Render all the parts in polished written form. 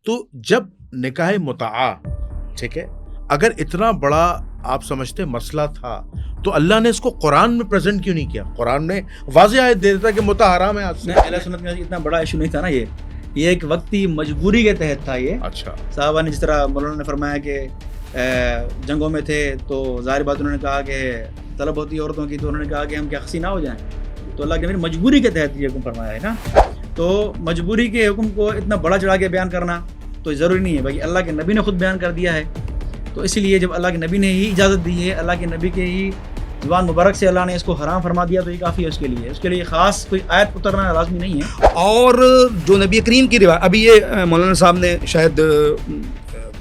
تو جب نکاح متعہ، ٹھیک ہے، اگر اتنا بڑا آپ سمجھتے مسئلہ تھا تو اللہ نے اس کو قرآن میں پریزنٹ کیوں نہیں کیا؟ قرآن میں واضح آیت دے دیتا کہ متعہ حرام ہے آج سے. اہل سنت میں اتنا بڑا ایشو نہیں تھا نا، یہ ایک وقتی مجبوری کے تحت تھا. یہ اچھا صحابہ نے جس طرح مولانا نے فرمایا کہ جنگوں میں تھے تو ظاہر بات انہوں نے کہا کہ طلب ہوتی ہے عورتوں کی، تو انہوں نے کہا کہ ہم کیا خسی نہ ہو جائیں، تو اللہ کے نبی نے مجبوری کے تحت یہ حکم فرمایا ہے نا. تو مجبوری کے حکم کو اتنا بڑا چڑھا کے بیان کرنا تو ضروری نہیں ہے، بلکہ اللہ کے نبی نے خود بیان کر دیا ہے. تو اسی لیے جب اللہ کے نبی نے ہی اجازت دی ہے، اللہ کے نبی کے ہی زبان مبارک سے اللہ نے اس کو حرام فرما دیا، تو یہ کافی ہے اس کے لیے خاص کوئی آیت اترنا لازمی نہیں ہے. اور جو نبی کریم کی روایت، ابھی یہ مولانا صاحب نے شاید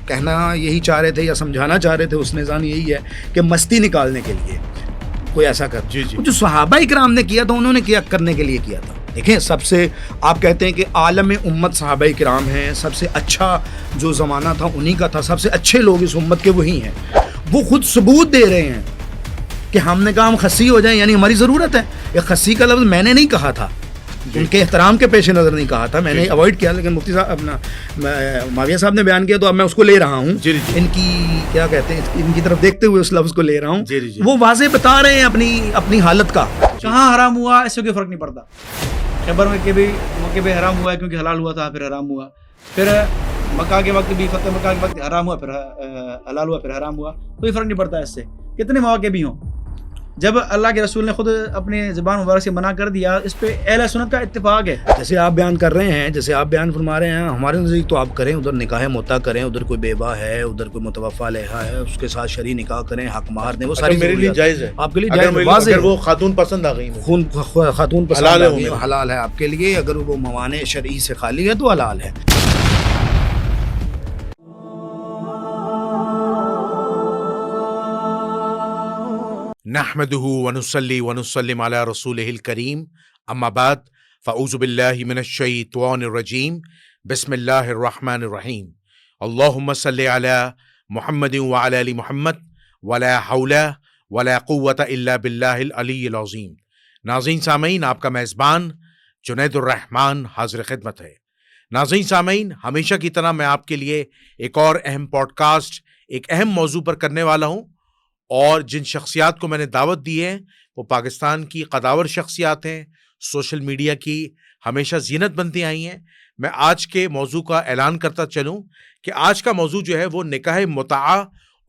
کہنا یہی چاہ رہے تھے یا سمجھانا چاہ رہے تھے، اس نظام یہی ہے کہ مستی نکالنے کے لیے کوئی ایسا کر. جی جو صحابہ اکرام نے کیا تھا، انہوں نے کیا کرنے کے لیے کیا تھا. دیکھیں، سب سے آپ کہتے ہیں کہ عالم امت صحابہ کرام ہیں، سب سے اچھا جو زمانہ تھا انہی کا تھا، سب سے اچھے لوگ اس امت کے وہی ہیں. وہ خود ثبوت دے رہے ہیں کہ ہم نے کہا ہم خسی ہو جائیں، یعنی ہماری ضرورت ہے. یہ خسی کا لفظ میں نے نہیں کہا تھا، ان کے احترام کے پیش نظر نہیں کہا تھا، میں نے اوائڈ کیا، لیکن مفتی صاحب اپنا معاویہ صاحب نے بیان کیا تو اب میں اس کو لے رہا ہوں. ان کی کیا کہتے ہیں، ان کی طرف دیکھتے ہوئے اس لفظ کو لے رہا ہوں. وہ واضح بتا رہے ہیں اپنی حالت کا. کہاں حرام ہوا اس سے کوئی فرق نہیں پڑتا. خیبر میں بھی موقع پہ حرام ہوا ہے کیونکہ حلال ہوا تھا، پھر حرام ہوا. پھر مکہ کے وقت بھی، فتح مکہ کے وقت حرام ہوا، پھر حلال ہوا، پھر حرام ہوا. کوئی فرق نہیں پڑتا اس سے، کتنے مواقع بھی ہوں. جب اللہ کے رسول نے خود اپنے زبان مبارک سے منع کر دیا، اس پہ اہل سنت کا اتفاق ہے. جیسے آپ بیان کر رہے ہیں، جیسے آپ بیان فرما رہے ہیں، ہمارے نزدیک تو آپ کریں، ادھر نکاح متع کریں، ادھر کوئی بیوہ ہے، ادھر کوئی متوفی علیہا ہے، اس کے ساتھ شرعی نکاح کریں، حق مہر دیں، وہ ساری میرے لیے جائز ہے. آپ کے لیے جائز ہے. واضح اگر وہ خاتون پسند آ گئی، خاتون پسند آ گئی، حلال ہے آپ کے لیے. اگر وہ موانع شرعی سے خالی ہے تو حلال ہے. نحمده ونصلي ونسلم على رسوله الكريم، اما بعد، فاعوذ بالله من الشيطان الرجيم، بسم الله الرحمن الرحيم. اللهم صل على محمد وعلى ال محمد، ولا حول ولا قوة الا بالله العلی العظیم. ناظرین سامعین، آپ کا میزبان جنید الرحمن حاضر خدمت ہے. ناظرین سامعین، ہمیشہ کی طرح میں آپ کے لیے ایک اور اہم پوڈ کاسٹ ایک اہم موضوع پر کرنے والا ہوں، اور جن شخصیات کو میں نے دعوت دی ہے وہ پاکستان کی قداور شخصیات ہیں، سوشل میڈیا کی ہمیشہ زینت بنتی آئی ہیں. میں آج کے موضوع کا اعلان کرتا چلوں کہ آج کا موضوع جو ہے وہ نکاح متعہ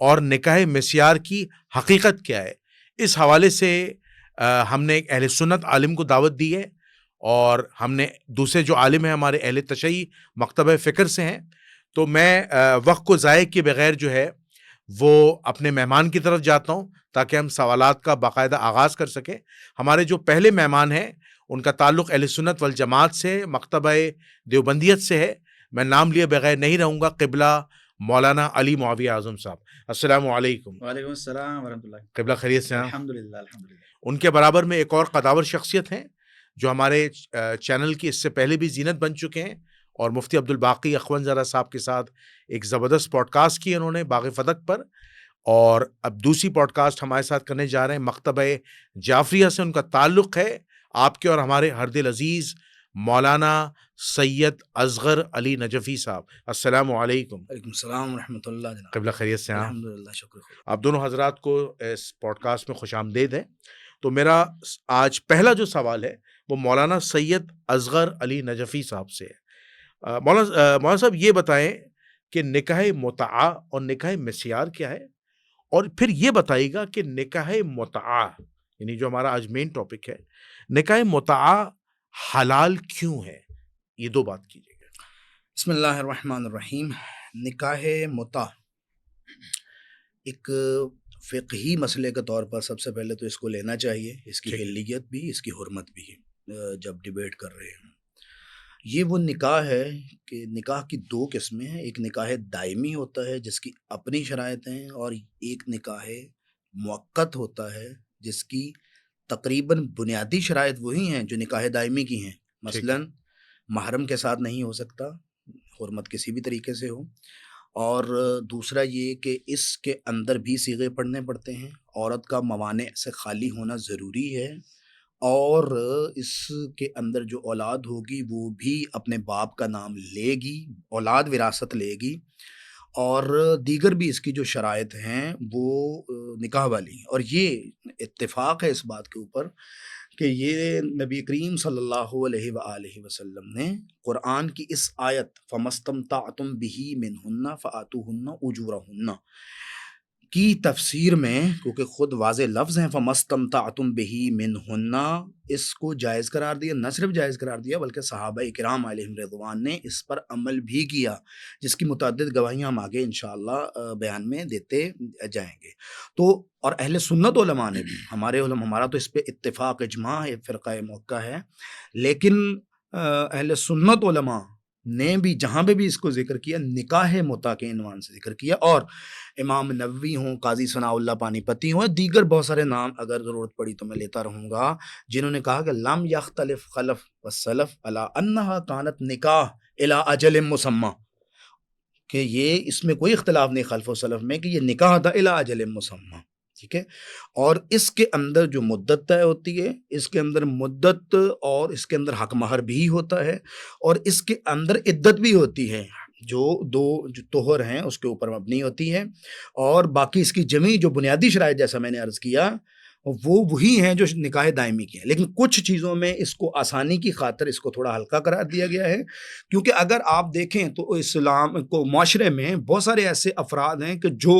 اور نکاح مسیار کی حقیقت کیا ہے. اس حوالے سے ہم نے ایک اہل سنت عالم کو دعوت دی ہے، اور ہم نے دوسرے جو عالم ہیں ہمارے اہل تشیع مکتبہ فکر سے ہیں. تو میں وقت کو ضائع کیے بغیر جو ہے وہ اپنے مہمان کی طرف جاتا ہوں تاکہ ہم سوالات کا باقاعدہ آغاز کر سکیں. ہمارے جو پہلے مہمان ہیں ان کا تعلق اہل سنت والجماعت سے، مکتبہ دیوبندیت سے ہے. میں نام لیے بغیر نہیں رہوں گا. قبلہ مولانا علی معاویہ اعظم صاحب، السلام علیکم. وعلیکم السلام ورحمۃ اللہ. قبلہ خیریت سے ہیں؟ الحمدللہ الحمدللہ. ان کے برابر میں ایک اور قداور شخصیت ہیں جو ہمارے چینل کی اس سے پہلے بھی زینت بن چکے ہیں، اور مفتی عبدالباقی اخون زرہ صاحب کے ساتھ ایک زبردست پوڈ کاسٹ کی انہوں نے باغ فتق پر، اور اب دوسری پوڈ کاسٹ ہمارے ساتھ کرنے جا رہے ہیں. مکتبہ جعفریہ سے ان کا تعلق ہے. آپ کے اور ہمارے ہر دل عزیز مولانا سید اصغر علی نجفی صاحب، السلام علیکم. وعلیکم السلام ورحمۃ اللہ. جناب قبلہ خیریت سے ہیں؟ الحمدللہ، شکر. آپ دونوں حضرات کو اس پوڈ کاسٹ میں خوش آمدید ہے. تو میرا آج پہلا جو سوال ہے وہ مولانا سید اصغر علی نجفی صاحب سے ہے. مولانا صاحب یہ بتائیں کہ نکاح متعہ اور نکاح مسیار کیا ہے، اور پھر یہ بتائیے گا کہ نکاح متعہ یعنی جو ہمارا آج مین ٹاپک ہے، نکاح متعہ حلال کیوں ہے. یہ دو بات کیجیے گا. بسم اللہ الرحمن الرحیم. نکاح متعہ ایک فقہی مسئلے کے طور پر سب سے پہلے تو اس کو لینا چاہیے، اس کی حلیت بھی، اس کی حرمت بھی، جب ڈیبیٹ کر رہے ہیں. یہ وہ نکاح ہے کہ نکاح کی دو قسمیں ہیں. ایک نکاح دائمی ہوتا ہے جس کی اپنی شرائط ہیں، اور ایک نکاح مؤقت ہوتا ہے جس کی تقریباً بنیادی شرائط وہی ہیں جو نکاح دائمی کی ہیں. مثلاً محرم کے ساتھ نہیں ہو سکتا، حرمت کسی بھی طریقے سے ہو، اور دوسرا یہ کہ اس کے اندر بھی صیغے پڑھنے پڑتے ہیں. عورت کا موانع سے خالی ہونا ضروری ہے، اور اس کے اندر جو اولاد ہوگی وہ بھی اپنے باپ کا نام لے گی، اولاد وراثت لے گی، اور دیگر بھی اس کی جو شرائط ہیں وہ نکاح والی ہیں۔ اور یہ اتفاق ہے اس بات کے اوپر کہ یہ نبی کریم صلی اللہ علیہ وآلہ وسلم نے قرآن کی اس آیت فَمَسْتَمْتَعْتُمْ بِهِ مِنْهُنَّ فَآتُوهُنَّ أُجُورَهُنَّ کی تفسیر میں، کیونکہ خود واضح لفظ ہیں فَمَسْتَمْتَعْتُمْ بِهِ مِنْهُنَّ، اس کو جائز قرار دیا، نہ صرف جائز قرار دیا بلکہ صحابہ کرام علیہم رضوان نے اس پر عمل بھی کیا، جس کی متعدد گواہیاں ہم آگے انشاءاللہ بیان میں دیتے جائیں گے۔ تو اور اہل سنت علماء نے بھی، ہمارا تو اس پہ اتفاق اجماع ہے، فرقہ موقع ہے، لیکن اہل سنت علماء نے بھی جہاں پہ بھی اس کو ذکر کیا نکاح متع کے عنوان سے ذکر کیا، اور امام نووی ہوں، قاضی ثناء اللہ پانی پتی ہوں، دیگر بہت سارے نام اگر ضرورت پڑی تو میں لیتا رہوں گا، جنہوں نے کہا کہ لم یختلف خلف والسلف علی انہا کانت نکاح الی اجل مسمی، کہ یہ اس میں کوئی اختلاف نہیں خلف و سلف میں کہ یہ نکاح تھا الی اجل مسمی، ٹھیک ہے، اور اس کے اندر جو مدت طے ہوتی ہے، اس کے اندر مدت اور اس کے اندر حق مہر بھی ہوتا ہے، اور اس کے اندر عدت بھی ہوتی ہے جو جو طہر ہیں اس کے اوپر مبنی ہوتی ہے، اور باقی اس کی جمیع جو بنیادی شرائط جیسا میں نے عرض کیا وہ وہی ہیں جو نکاح دائمی کی ہیں، لیکن کچھ چیزوں میں اس کو آسانی کی خاطر اس کو تھوڑا ہلکا قرار دیا گیا ہے، کیونکہ اگر آپ دیکھیں تو اسلام کو معاشرے میں بہت سارے ایسے افراد ہیں کہ جو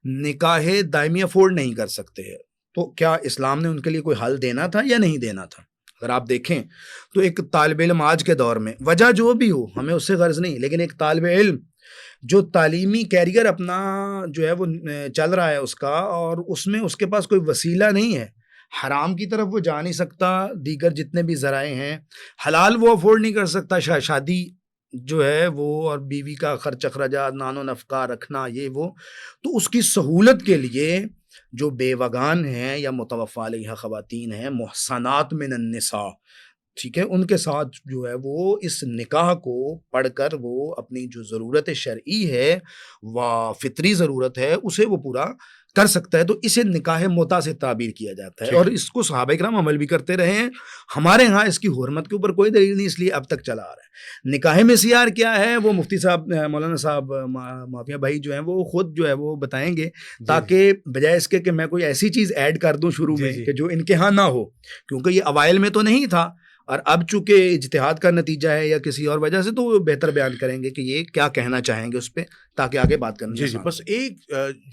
نکاح دائمی افورڈ نہیں کر سکتے ہیں، تو کیا اسلام نے ان کے لیے کوئی حل دینا تھا یا نہیں دینا تھا؟ اگر آپ دیکھیں تو ایک طالب علم آج کے دور میں، وجہ جو بھی ہو ہمیں اس سے غرض نہیں، لیکن ایک طالب علم جو تعلیمی کیریئر اپنا جو ہے وہ چل رہا ہے اس کا، اور اس میں اس کے پاس کوئی وسیلہ نہیں ہے، حرام کی طرف وہ جا نہیں سکتا، دیگر جتنے بھی ذرائع ہیں، حلال وہ افورڈ نہیں کر سکتا، شادی جو ہے وہ اور بیوی کا خرچ اخراجات، نان و نفقہ رکھنا، یہ وہ، تو اس کی سہولت کے لیے جو بیوگان ہیں یا متوفی علیہ خواتین ہیں، محصنات من النساء، ٹھیک ہے، ان کے ساتھ جو ہے وہ اس نکاح کو پڑھ کر وہ اپنی جو ضرورت شرعی ہے و فطری ضرورت ہے اسے وہ پورا کر سکتا ہے، تو اسے نکاح متع سے تعبیر کیا جاتا ہے، اور اس کو صحابہ کرام عمل بھی کرتے رہے ہیں، ہمارے ہاں اس کی حرمت کے اوپر کوئی دلیل نہیں، اس لیے اب تک چلا آ رہا ہے۔ نکاح مسیار کیا ہے وہ مفتی صاحب مولانا صاحب معافیہ بھائی جو ہیں وہ خود جو ہے وہ بتائیں گے، تاکہ بجائے اس کے کہ میں کوئی ایسی چیز ایڈ کر دوں شروع میں کہ جو ان کے ہاں نہ ہو، کیونکہ یہ اوائل میں تو نہیں تھا، اور اب چونکہ اجتہاد کا نتیجہ ہے یا کسی اور وجہ سے، تو وہ بہتر بیان کریں گے کہ یہ کیا کہنا چاہیں گے اس پہ، تاکہ آگے بات کرنا۔ جی بس ایک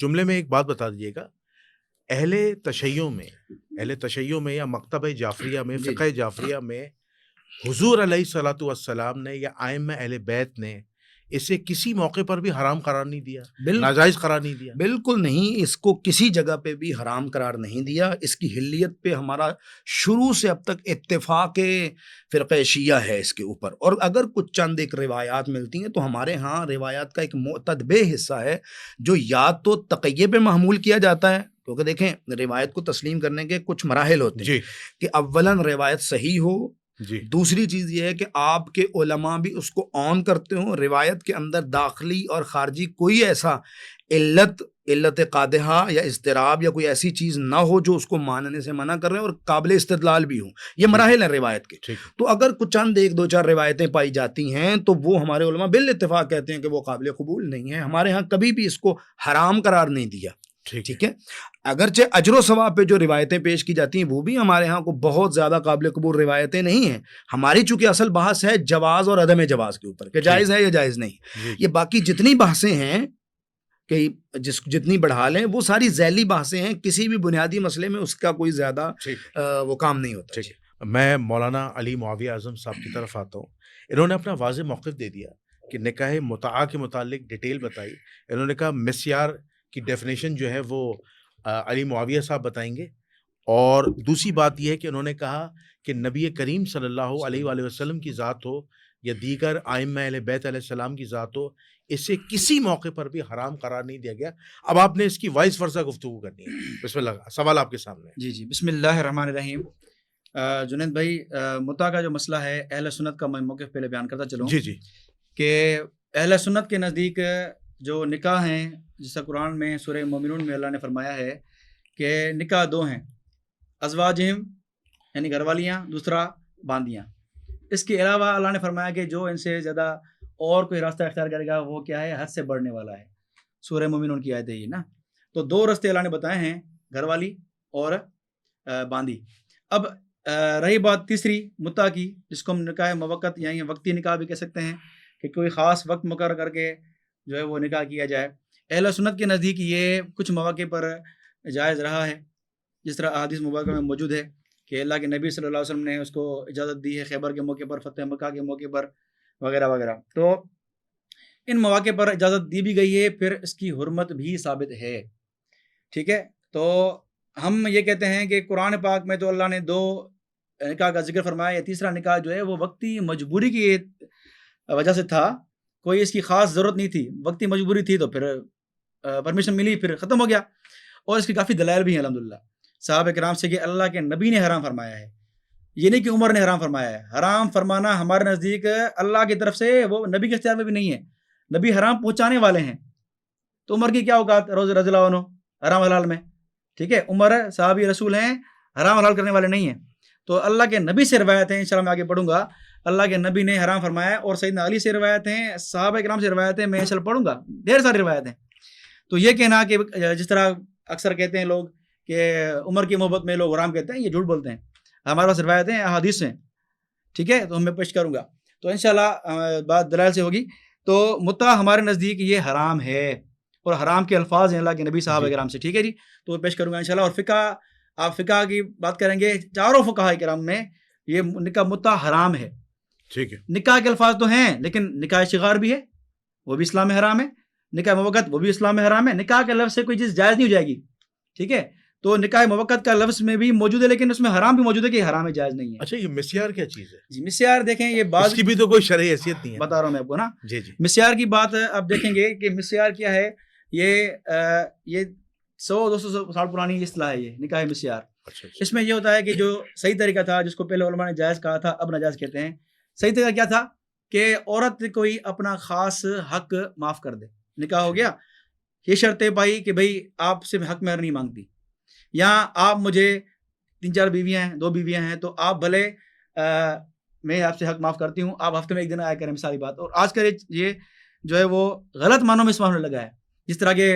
جملے میں ایک بات بتا دیجیے گا، اہل تشیع میں یا مکتبہ جعفریہ میں، فقہ جعفریہ میں حضور علیہ الصلوۃ والسلام نے یا ائمہ اہل بیت نے اسے کسی موقع پر بھی حرام قرار نہیں دیا، ناجائز قرار نہیں دیا، بالکل نہیں، اس کو کسی جگہ پہ بھی حرام قرار نہیں دیا، اس کی حلیت پہ ہمارا شروع سے اب تک اتفاق فرقہ شیعہ ہے اس کے اوپر، اور اگر کچھ چند ایک روایات ملتی ہیں تو ہمارے ہاں روایات کا ایک معتدبہ حصہ ہے جو یا تو تقیہ پہ محمول کیا جاتا ہے، کیونکہ دیکھیں روایت کو تسلیم کرنے کے کچھ مراحل ہوتے ہیں کہ اولاً روایت صحیح ہو، دوسری چیز یہ ہے کہ آپ کے علماء بھی اس کو آن کرتے ہوں، روایت کے اندر داخلی اور خارجی کوئی ایسا علت قادحہ یا اضطراب یا کوئی ایسی چیز نہ ہو جو اس کو ماننے سے منع کر رہے ہیں، اور قابل استدلال بھی ہوں، یہ مراحل ہیں روایت کے۔ تو اگر کچھ چند ایک دو چار روایتیں پائی جاتی ہیں تو وہ ہمارے علماء بالاتفاق کہتے ہیں کہ وہ قابل قبول نہیں ہے، ہمارے ہاں کبھی بھی اس کو حرام قرار نہیں دیا، ٹھیک ہے، اگرچہ اجر و ثواب پہ جو روایتیں پیش کی جاتی ہیں وہ بھی ہمارے ہاں کو بہت زیادہ قابل قبول روایتیں نہیں ہیں، ہماری چونکہ اصل بحث ہے جواز اور عدم جواز کے اوپر کہ جائز ہے یا جائز نہیں، یہ باقی جتنی بحثیں ہیں کہ جتنی بڑھا لیں وہ ساری ذیلی بحثیں ہیں، کسی بھی بنیادی مسئلے میں اس کا کوئی زیادہ وہ کام نہیں ہوتا۔ میں مولانا علی معاویہ اعظم صاحب کی طرف آتا ہوں، انہوں نے اپنا واضح موقف دے دیا کہ نکاح متعہ کے متعلق ڈیٹیل بتائی، انہوں نے کہا مسیار کی ڈیفینیشن جو ہے وہ علی معاویہ صاحب بتائیں گے، اور دوسری بات یہ ہے کہ انہوں نے کہا کہ نبی کریم صلی اللہ علیہ وآلہ وسلم کی ذات ہو یا دیگر ائمہ اہل بیت علیہ السلام کی ذات ہو، اسے کسی موقع پر بھی حرام قرار نہیں دیا گیا۔ اب آپ نے اس کی وائس ورثہ گفتگو کرنی ہے، بسم اللہ، سوال آپ کے سامنے۔ جی بسم اللہ الرحمن الرحیم۔ جنید بھائی، متع کا جو مسئلہ ہے اہل سنت کا میں موقف پہلے بیان کرتا چلوں جی کہ اہل سنت کے نزدیک جو نکاح ہیں، جیسا قرآن میں سورہ مومنون میں اللہ نے فرمایا ہے کہ نکاح دو ہیں، ازواجہم یعنی گھر والیاں، دوسرا باندیاں. اس کے علاوہ اللہ نے فرمایا کہ جو ان سے زیادہ اور کوئی راستہ اختیار کرے گا وہ کیا ہے، حد سے بڑھنے والا ہے. سورہ مومنون کی آیت ہے یہ نا. تو 2 راستے اللہ نے بتائے ہیں، گھر والی اور باندی. اب رہی بات تیسری متع کی، جس کو ہم نکاح موقت یا وقتی نکاح بھی کہہ سکتے ہیں، کہ کوئی خاص وقت مقرر کر کے جو ہے وہ نکاح کیا جائے. اہل سنت کے نزدیک یہ کچھ مواقع پر جائز رہا ہے، جس طرح احادیث مبارکہ میں موجود ہے کہ اللہ کے نبی صلی اللہ علیہ وسلم نے اس کو اجازت دی ہے خیبر کے موقع پر، فتح مکہ کے موقع پر وغیرہ وغیرہ. تو ان مواقع پر اجازت دی بھی گئی ہے، پھر اس کی حرمت بھی ثابت ہے. ٹھیک ہے. تو ہم یہ کہتے ہیں کہ قرآن پاک میں تو اللہ نے 2 نکاح کا ذکر فرمایا، یا تیسرا نکاح جو ہے وہ وقتی مجبوری کی وجہ سے تھا، کوئی اس کی خاص ضرورت نہیں تھی، وقتی مجبوری تھی تو پھر پرمیشن ملی، پھر ختم ہو گیا. اور اس کی کافی دلائل بھی ہیں الحمدللہ صحابہ کرام سے کہ اللہ کے نبی نے حرام فرمایا ہے. یہ نہیں کہ عمر نے حرام فرمایا ہے. حرام فرمانا ہمارے نزدیک اللہ کی طرف سے، وہ نبی کے اختیار میں بھی نہیں ہے. نبی حرام پہنچانے والے ہیں. تو عمر کی کیا اوقات رضی اللہ عنہ حرام حلال میں. ٹھیک ہے. عمر صحابی رسول ہیں، حرام حلال کرنے والے نہیں ہیں. تو اللہ کے نبی سے روایت ہیں، انشاءاللہ میں آگے پڑھوں گا، اللہ کے نبی نے حرام فرمایا. اور سیدنا علی سے روایت ہیں، صحابہ کرام سے روایت ہیں، میں انشاءاللہ پڑھوں گا، ڈھیر ساری روایت ہیں. تو یہ کہنا کہ جس طرح اکثر کہتے ہیں لوگ کہ عمر کی محبت میں لوگ حرام کہتے ہیں، یہ جھوٹ بولتے ہیں. ہمارے پاس روایت ہیں، احادیث ہیں. ٹھیک ہے. تو میں پیش کروں گا، تو انشاءاللہ بات دلائل سے ہوگی. تو متع ہمارے نزدیک یہ حرام ہے، اور حرام کے الفاظ ہیں اللہ کے نبی صحابہ کرام سے. ٹھیک ہے جی. تو پیش کروں گا انشاءاللہ. اور فقہ، آپ فقہ کی بات کریں گے، چاروں فقہاء کرام میں یہ نکاح متع حرام ہے. ٹھیک ہے. نکاح کے الفاظ تو ہیں، لیکن نکاح شغار بھی ہے، وہ بھی اسلام میں حرام ہے. نکاح موقت وہ بھی اسلام میں حرام ہے. نکاح کے لفظ سے کوئی چیز جائز نہیں ہو جائے گی. ٹھیک ہے. تو نکاح موقت کا لفظ میں بھی موجود ہے، لیکن اس میں حرام بھی موجود ہے کہ حرام جائز نہیں ہے. اچھا، یہ مسیار کیا چیز ہے؟ جی مسیار دیکھیں، یہ بات اس کی بھی تو کوئی شرعی حیثیت نہیں ہے. بتا رہا ہوں میں آپ کو نا. جی جی. مسیار کی بات آپ دیکھیں گے کہ مسیار کیا ہے. یہ 100-200 سال پرانی اصطلاح ہے، یہ نکاح مسیار. اچھا. اس میں یہ ہوتا ہے کہ جو صحیح طریقہ تھا، جس کو پہلے علماء نے جائز کہا تھا، اب ناجائز کہتے ہیں. صحیح طریقہ کیا تھا کہ عورت کوئی اپنا خاص حق معاف کر دے. نکاح ہو گیا، یہ شرطیں پائی کہ بھائی آپ سے حق مہر نہیں مانگتی، یا آپ مجھے 3-4 بیویاں ہیں، 2 بیویاں ہیں، تو آپ بھلے میں آپ سے حق معاف کرتی ہوں، آپ ہفتے میں 1 دن آیا کریں، مثالی بات. اور آج کل یہ جو ہے وہ غلط معنوں میں استعمال ہونے لگا ہے. جس طرح کے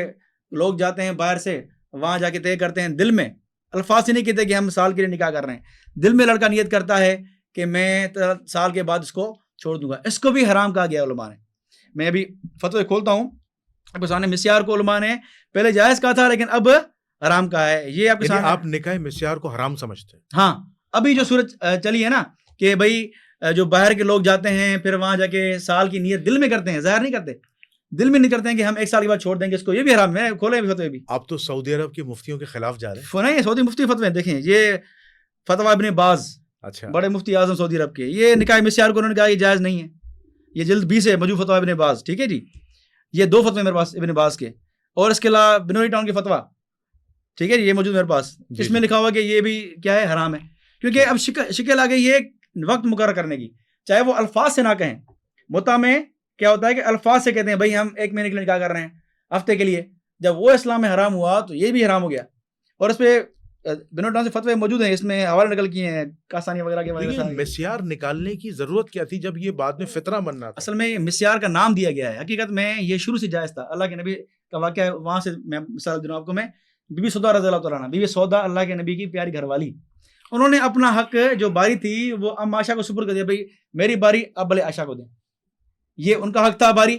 لوگ جاتے ہیں باہر سے، وہاں جا کے طے کرتے ہیں دل میں، الفاظ سے نہیں کہتے کہ ہم سال کے لیے نکاح کر رہے ہیں. دل میں لڑکا نیت کرتا ہے کہ میں سال کے بعد اس کو چھوڑ دوں گا. اس کو بھی حرام کہا گیا علماء نے. میں ابھی فتوی کھولتا ہوں آپ کے سامنے. مسیار کو علماء نے پہلے جائز کہا تھا، لیکن اب حرام کہا ہے. یہ آپ کے سامنے. آپ نکاح مسیار کو حرام سمجھتے ہیں؟ ہاں. ابھی جو صورت چلی ہے نا کہ بھائی جو باہر کے لوگ جاتے ہیں، پھر وہاں جا کے سال کی نیت دل میں کرتے ہیں، ظاہر نہیں کرتے، دل میں نہیں کرتے ہیں کہ ہم 1 سال کے بعد چھوڑ دیں گے اس کو. یہ بھی حرام ہے. کھولے بھی فتوی بھی. آپ تو سعودی عرب کے مفتیوں کے خلاف جا رہے ہیں. نہیں، سعودی مفتی فتوی دیکھیں، یہ فتویٰ ابن باز، اچھا، بڑے مفتی اعظم سعودی عرب کے، یہ نکاح مسیار کو انہوں نے کہا یہ جائز نہیں ہے. یہ جلد 20 ہے، مجموع فتویٰ ابن باز. ٹھیک ہے جی. یہ 2 فتوے میرے پاس ابن باز کے، اور اس کے علاوہ بنوری ٹاؤن کے فتویٰ. ٹھیک ہے جی، یہ موجود میرے پاس. اس میں لکھا ہوا کہ یہ بھی کیا ہے، حرام ہے. کیونکہ اب شکل آ گئی یہ وقت مقرر کرنے کی، چاہے وہ الفاظ سے نہ کہیں. متع میں کیا ہوتا ہے کہ الفاظ سے کہتے ہیں بھائی ہم 1 مہینے کے لیے نکاح کر رہے ہیں، ہفتے کے لیے. جب وہ اسلام میں حرام ہوا تو یہ بھی حرام ہو گیا. اور اس پہ بنوری ٹاؤن سے فتوے موجود ہیں، اس میں حوالے نقل کیے ہیں کاسانی وغیرہ کے وغیرہ. مسیار نکالنے کی ضرورت کیا تھی جب یہ بعد میں فطرہ بننا تھا؟ اصل میں مسیار کا نام دیا گیا ہے، حقیقت میں یہ شروع سے جائز تھا. اللہ کے نبی کا واقعہ ہے، وہاں سے میں مثال دوں آپ کو. میں بی بی سودا رضی اللہ تعالیٰ عنہ، بی بی سودا اللہ کے نبی کی پیاری گھر والی، انہوں نے اپنا حق جو باری تھی وہ ام عائشہ کو سپرد کر دیا. بھائی میری باری اب بھلے عائشہ کو دیں. یہ ان کا حق تھا باری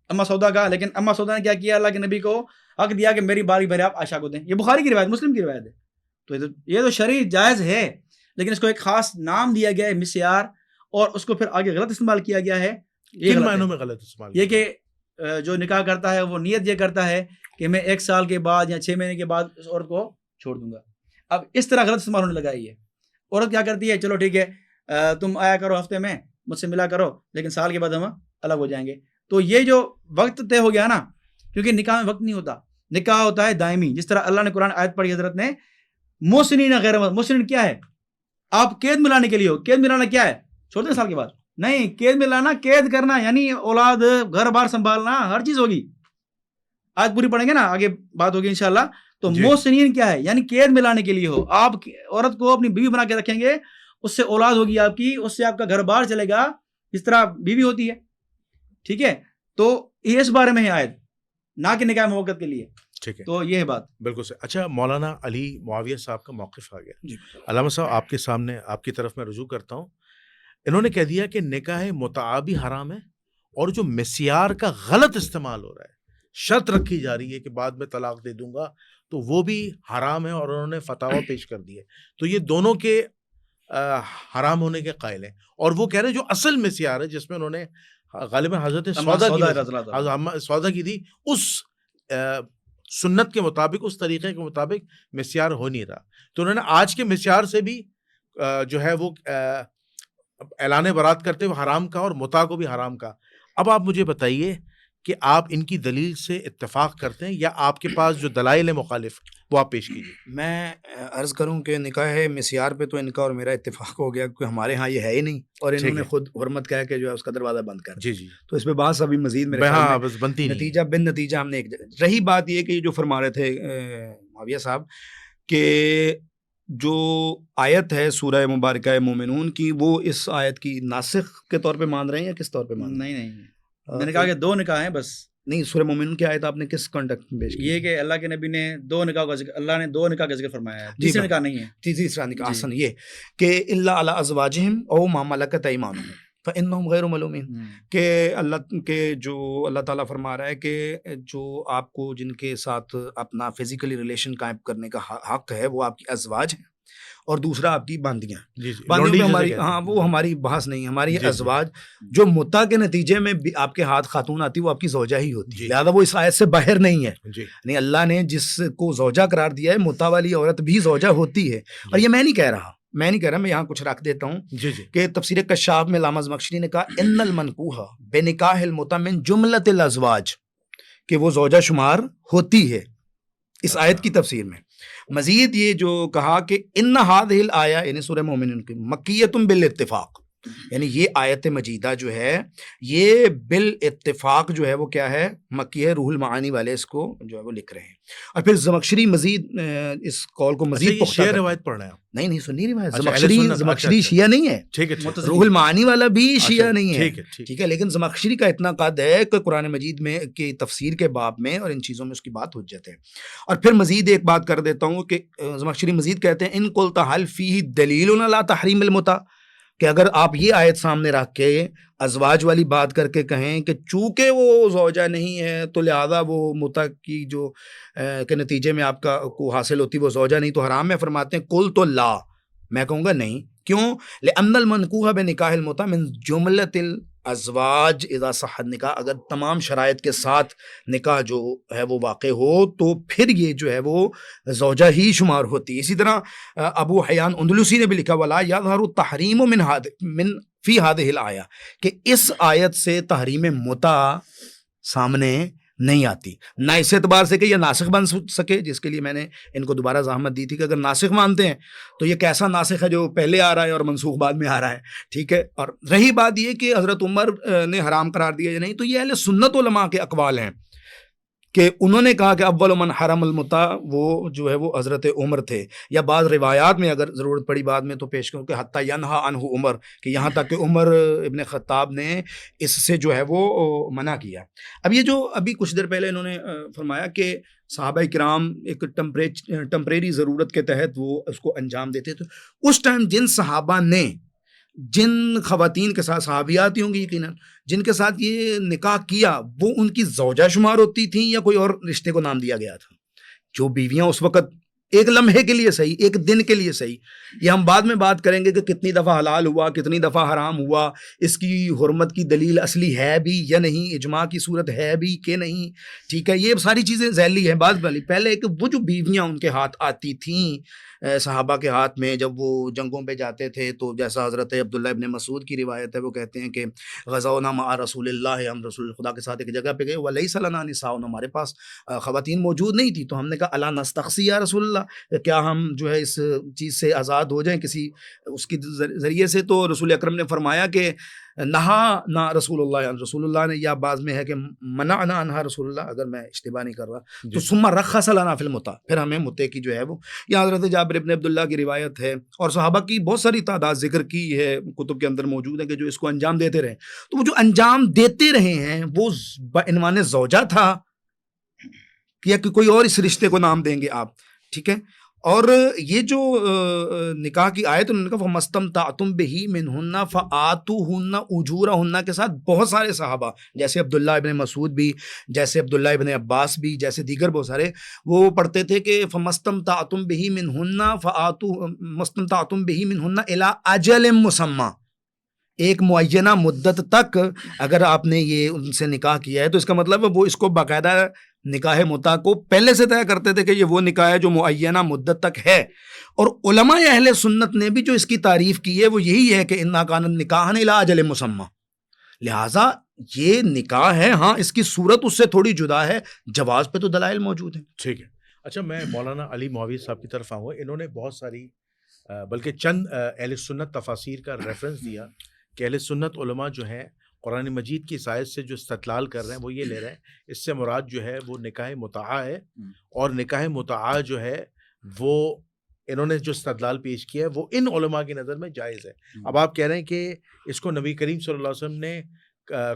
اما سودا کا، لیکن اما سودا نے کیا کیا، اللہ کے نبی کو حق دیا کہ میری باری بھلے آپ عائشہ کو دیں. یہ بخاری کی روایت، مسلم کی روایت ہے. تو یہ تو شرعی جائز ہے، لیکن اس کو ایک خاص نام دیا گیا ہے مسیار، اور اس کو پھر آگے غلط استعمال کیا گیا ہے. کن معنوں میں غلط استعمال؟ یہ کہ جو نکاح کرتا ہے وہ نیت یہ کرتا ہے کہ میں 1 سال کے بعد یا 6 مہینے کے بعد اس عورت کو چھوڑ دوں گا. اب اس طرح غلط استعمال ہونے لگا ہے. یہ عورت کیا کرتی ہے، چلو ٹھیک ہے تم آیا کرو ہفتے میں، مجھ سے ملا کرو، لیکن سال کے بعد ہم الگ ہو جائیں گے. تو یہ جو وقت طے ہو گیا نا، کیونکہ نکاح میں وقت نہیں ہوتا، نکاح ہوتا ہے دائمی. جس طرح اللہ نے قرآن آیت پڑھی حضرت نے، محسنین غیر محسنین کیا ہے، آپ قید ملانے کے لیے ہو. قید ملانا کیا ہے، چھوڑ دیں سال کے بعد؟ نہیں، قید ملانا قید کرنا یعنی اولاد، گھر بار سنبھالنا، ہر چیز ہوگی. آج پوری پڑھیں گے نا، آگے بات ہوگی انشاءاللہ. تو جی۔ محسنین کیا ہے؟ یعنی قید میں لانے کے لیے ہو. آپ عورت کو اپنی بیوی بنا کے رکھیں گے, اس سے اولاد ہوگی آپ کی, اس سے آپ کا گھر بار چلے گا جس طرح بیوی ہوتی ہے. ٹھیک ہے, تو یہ اس بارے میں ہے آیت, نہ کہ نکاح موقت کے لیے. ٹھیک ہے, تو یہ ہے بات. بالکل صحیح. اچھا مولانا علی معاویہ صاحب کا موقف آ گیا. جی علامہ صاحب آپ کے سامنے, آپ کی طرف میں رجوع کرتا ہوں. انہوں نے کہہ دیا کہ نکاح متعہ بھی حرام ہے, اور جو مسیار کا غلط استعمال ہو رہا ہے, شرط رکھی جا رہی ہے کہ بعد میں طلاق دے دوں گا, تو وہ بھی حرام ہے, اور انہوں نے فتاویٰ پیش کر دیے. تو یہ دونوں کے حرام ہونے کے قائل ہیں, اور وہ کہہ رہے ہیں جو اصل مسیار ہے جس میں انہوں نے غالباً حضرت سودا کی تھی, اس سنت کے مطابق, اس طریقے کے مطابق مسیار ہو نہیں رہا. تو انہوں نے آج کے مسیار سے بھی جو ہے وہ اعلان برات کرتے ہوئے حرام کا, اور متع کو بھی حرام کا. اب آپ مجھے بتائیے کہ آپ ان کی دلیل سے اتفاق کرتے ہیں, یا آپ کے پاس جو دلائل مخالف وہ آپ پیش کیجیے. میں عرض کروں کہ نکاح مسیار پہ تو ان کا اور میرا اتفاق ہو گیا, کیونکہ ہمارے ہاں یہ ہے ہی نہیں, اور انہوں نے خود حرمت کہہ کے جو ہے اس کا دروازہ بند کر. جی جی, تو اس پہ بات ابھی مزید میرے خیال میں بس بنتی نہیں. نتیجہ بن نتیجہ ہم نے ایک رہی بات یہ کہ جو فرما رہے تھے معاویہ صاحب کہ جو آیت ہے سورہ مبارکہ مومنون کی, وہ اس آیت کی ناسخ کے طور پہ مان رہے ہیں یا کس طور پہ مان رہے ہیں؟ نہیں, میں نے کہا کہ 2 نکاح ہیں بس. نہیں, سورہ مومنون کی آیت آپ نے کس کانٹیکٹ میں پیش کی؟ یہ کہ اللہ کے نبی نے 2 نکاح کا ذکر, اللہ نے 2 نکاح کا ذکر فرمایا ہے, تیسرا نکاح نہیں ہے. تیسرا نکاح احسن یہ کہ الا علی ازواجہم او ما ملکت ایمانہم فانہم غیر ملومین, کہ اللہ کے جو اللہ تعالیٰ فرما رہا ہے کہ جو آپ کو جن کے ساتھ اپنا فزیکلی ریلیشن قائم کرنے کا حق ہے وہ آپ کی ازواج ہیں, اور دوسرا آپ کی باندیاں. باندیوں میں ہماری وہ ہماری بحث نہیں, ہماری ازواج جو متع کے نتیجے میں آپ کے ہاتھ خاتون آتی ہے وہ آپ کی زوجہ ہی ہوتی ہے, لہٰذا وہ اس آیت سے باہر نہیں ہے. یعنی اللہ نے جس کو زوجہ قرار دیا ہے, متع والی عورت بھی زوجہ ہوتی ہے. اور یہ میں نہیں کہہ رہا, میں یہاں کچھ رکھ دیتا ہوں کہ تفسیر کشاف میں علامہ زمخشری نے کہا ان المنکوح بنکاح المتع من جملۃ الازواج, کہ وہ زوجہ شمار ہوتی ہے اس آیت کی تفسیر میں. مزید یہ جو کہا کہ ان هذه الآیہ یعنی سورہ مومنون کی مکیۃ بالاتفاق, یعنی یہ آیت مجیدہ جو ہے یہ بالاتفاق جو ہے وہ کیا ہے, مکی ہے. روح المعانی والے اس کو جو ہے وہ لکھ رہے ہیں. اور پھر زمخشری مزید اس قول کو مزید پختہ روایت پڑھ رہے ہیں. نہیں سنی روایت, زمخشری شیعہ نہیں ہے, روح المعانی والا بھی شیعہ نہیں ہے. ٹھیک ہے, لیکن زمخشری کا اتنا قد ہے کہ قرآن مجید میں کی تفسیر کے باب میں اور ان چیزوں میں اس کی بات حجت ہے. اور پھر مزید ایک بات کر دیتا ہوں کہ زمخشری مزید کہتے ہیں ان قلت هل فیہ دلیل علی تحریم المتع, کہ اگر آپ یہ آیت سامنے رکھ کے ازواج والی بات کر کے کہیں کہ چونکہ وہ زوجہ نہیں ہے تو لہذا وہ متع کی جو کے نتیجے میں آپ کا کو حاصل ہوتی وہ زوجہ نہیں تو حرام ہے, فرماتے ہیں قل تو لا, میں کہوں گا نہیں. کیوں؟ لأن المنکوح بنکاح المتع من جملۃ الازواج اذا صح النکاح, اگر تمام شرائط کے ساتھ نکاح جو ہے وہ واقع ہو تو پھر یہ جو ہے وہ زوجہ ہی شمار ہوتی ہے. اسی طرح ابو حیان اندلسی نے بھی لکھا ولا یظہر التحریم من فی هذه الآیہ, کہ اس آیت سے تحریم متع سامنے نہیں آتی, نہ اس اعتبار سے کہ یہ ناسخ بن سکے, جس کے لیے میں نے ان کو دوبارہ زحمت دی تھی کہ اگر ناسخ مانتے ہیں تو یہ کیسا ناسخ ہے جو پہلے آ رہا ہے اور منسوخ بعد میں آ رہا ہے. ٹھیک ہے, اور رہی بات یہ کہ حضرت عمر نے حرام قرار دیا یا نہیں, تو یہ اہل سنت علماء کے اقوال ہیں کہ انہوں نے کہا کہ اول من حرم المتع وہ جو ہے وہ حضرت عمر تھے, یا بعض روایات میں اگر ضرورت پڑی بعد میں تو پیش کروں کہ حتی ینہا عنہ عمر, کہ یہاں تک کہ عمر ابن خطاب نے اس سے جو ہے وہ منع کیا. اب یہ جو ابھی کچھ دیر پہلے انہوں نے فرمایا کہ صحابہ کرام ایک ٹمپریری ضرورت کے تحت وہ اس کو انجام دیتے تھے, اس ٹائم جن صحابہ نے جن خواتین کے ساتھ, صحابیات ہی ہوں گی یقیناً, جن کے ساتھ یہ نکاح کیا وہ ان کی زوجہ شمار ہوتی تھیں یا کوئی اور رشتے کو نام دیا گیا تھا؟ جو بیویاں اس وقت ایک لمحے کے لیے صحیح, ایک دن کے لیے صحیح, یہ ہم بعد میں بات کریں گے کہ کتنی دفعہ حلال ہوا, کتنی دفعہ حرام ہوا, اس کی حرمت کی دلیل اصلی ہے بھی یا نہیں, اجماع کی صورت ہے بھی کہ نہیں. ٹھیک ہے, یہ ساری چیزیں ذیلی ہیں بعد والی. پہلے کہ وہ جو بیویاں ان کے ہاتھ آتی تھیں صحابہ کے ہاتھ میں جب وہ جنگوں پہ جاتے تھے, تو جیسا حضرت عبداللہ ابن مسعود کی روایت ہے, وہ کہتے ہیں کہ غزونا مع رسول اللہ, ہم رسول خدا کے ساتھ ایک جگہ پہ گئے, ولیس لنا نساء, ہمارے پاس خواتین موجود نہیں تھی, تو ہم نے کہا الا نستخسی یا رسول اللہ, کیا ہم جو ہے اس چیز سے آزاد ہو جائیں کسی اس کے ذریعے سے؟ تو رسول اکرم نے فرمایا کہ نہا رسول اللہ نے، یا بعض میں ہے کہ منعنا عنہا رسول اللہ، اگر میں اشتباہ نہیں کر رہا، تو ثم رخص لنا فی المتع، پھر ہمیں متع کی جو ہے وہ، یا حضرت جابر بن عبداللہ کی روایت ہے، اور صحابہ کی بہت ساری تعداد ذکر کی ہے، کتب کے اندر موجود ہے کہ جو اس کو انجام دیتے رہے. تو وہ جو انجام دیتے رہے ہیں وہ بعنوان زوجہ تھا یا کہ کوئی اور اس رشتے کو نام دیں گے آپ، ٹھیک ہے. اور یہ جو نکاح کی آیت انہوں نے کہا فَمَسْتَمْتَعْتُمْ بِهِ مِنْهُنَّ فَآتُوهُنَّ أُجُورَهُنَّ کے ساتھ بہت سارے صحابہ جیسے عبداللہ ابن مسعود بھی، جیسے عبداللہ ابن عباس بھی، جیسے دیگر بہت سارے، وہ پڑھتے تھے کہ فَمَسْتَمْتَعْتُمْ بِهِ مِنْهُنَّ فَآتُوهُنَّ إِلَىٰ أَجَلٍ مُّسَمًّى، ایک معینہ مدت تک اگر آپ نے یہ ان سے نکاح کیا ہے تو اس کا مطلب ہے وہ اس کو باقاعدہ نکاح متع کو پہلے سے طے کرتے تھے کہ یہ وہ نکاح ہے جو معینہ مدت تک ہے. اور علماء اہل سنت نے بھی جو اس کی تعریف کی ہے وہ یہی ہے کہ اِنَّا كَانَتْ نِكَاحًا إِلَىٰ أَجَلٍ مُّسَمًّى، لہٰذا یہ نکاح ہے. ہاں اس کی صورت اس سے تھوڑی جدا ہے، جواز پہ تو دلائل موجود ہیں. ٹھیک ہے. اچھا میں مولانا علی معاویہ صاحب کی طرف آؤں گا. انہوں نے بہت ساری بلکہ چند اہل سنت تفاسیر کا ریفرنس دیا کہ اہل سنت علماء جو ہیں قرآن مجید کی آیت سے جو استدلال کر رہے ہیں وہ یہ لے رہے ہیں اس سے مراد جو ہے وہ نکاح متعہ ہے، اور نکاح متعہ جو ہے وہ انہوں نے جو استدلال پیش کیا ہے وہ ان علماء کی نظر میں جائز ہے. اب آپ کہہ رہے ہیں کہ اس کو نبی کریم صلی اللہ علیہ وسلم نے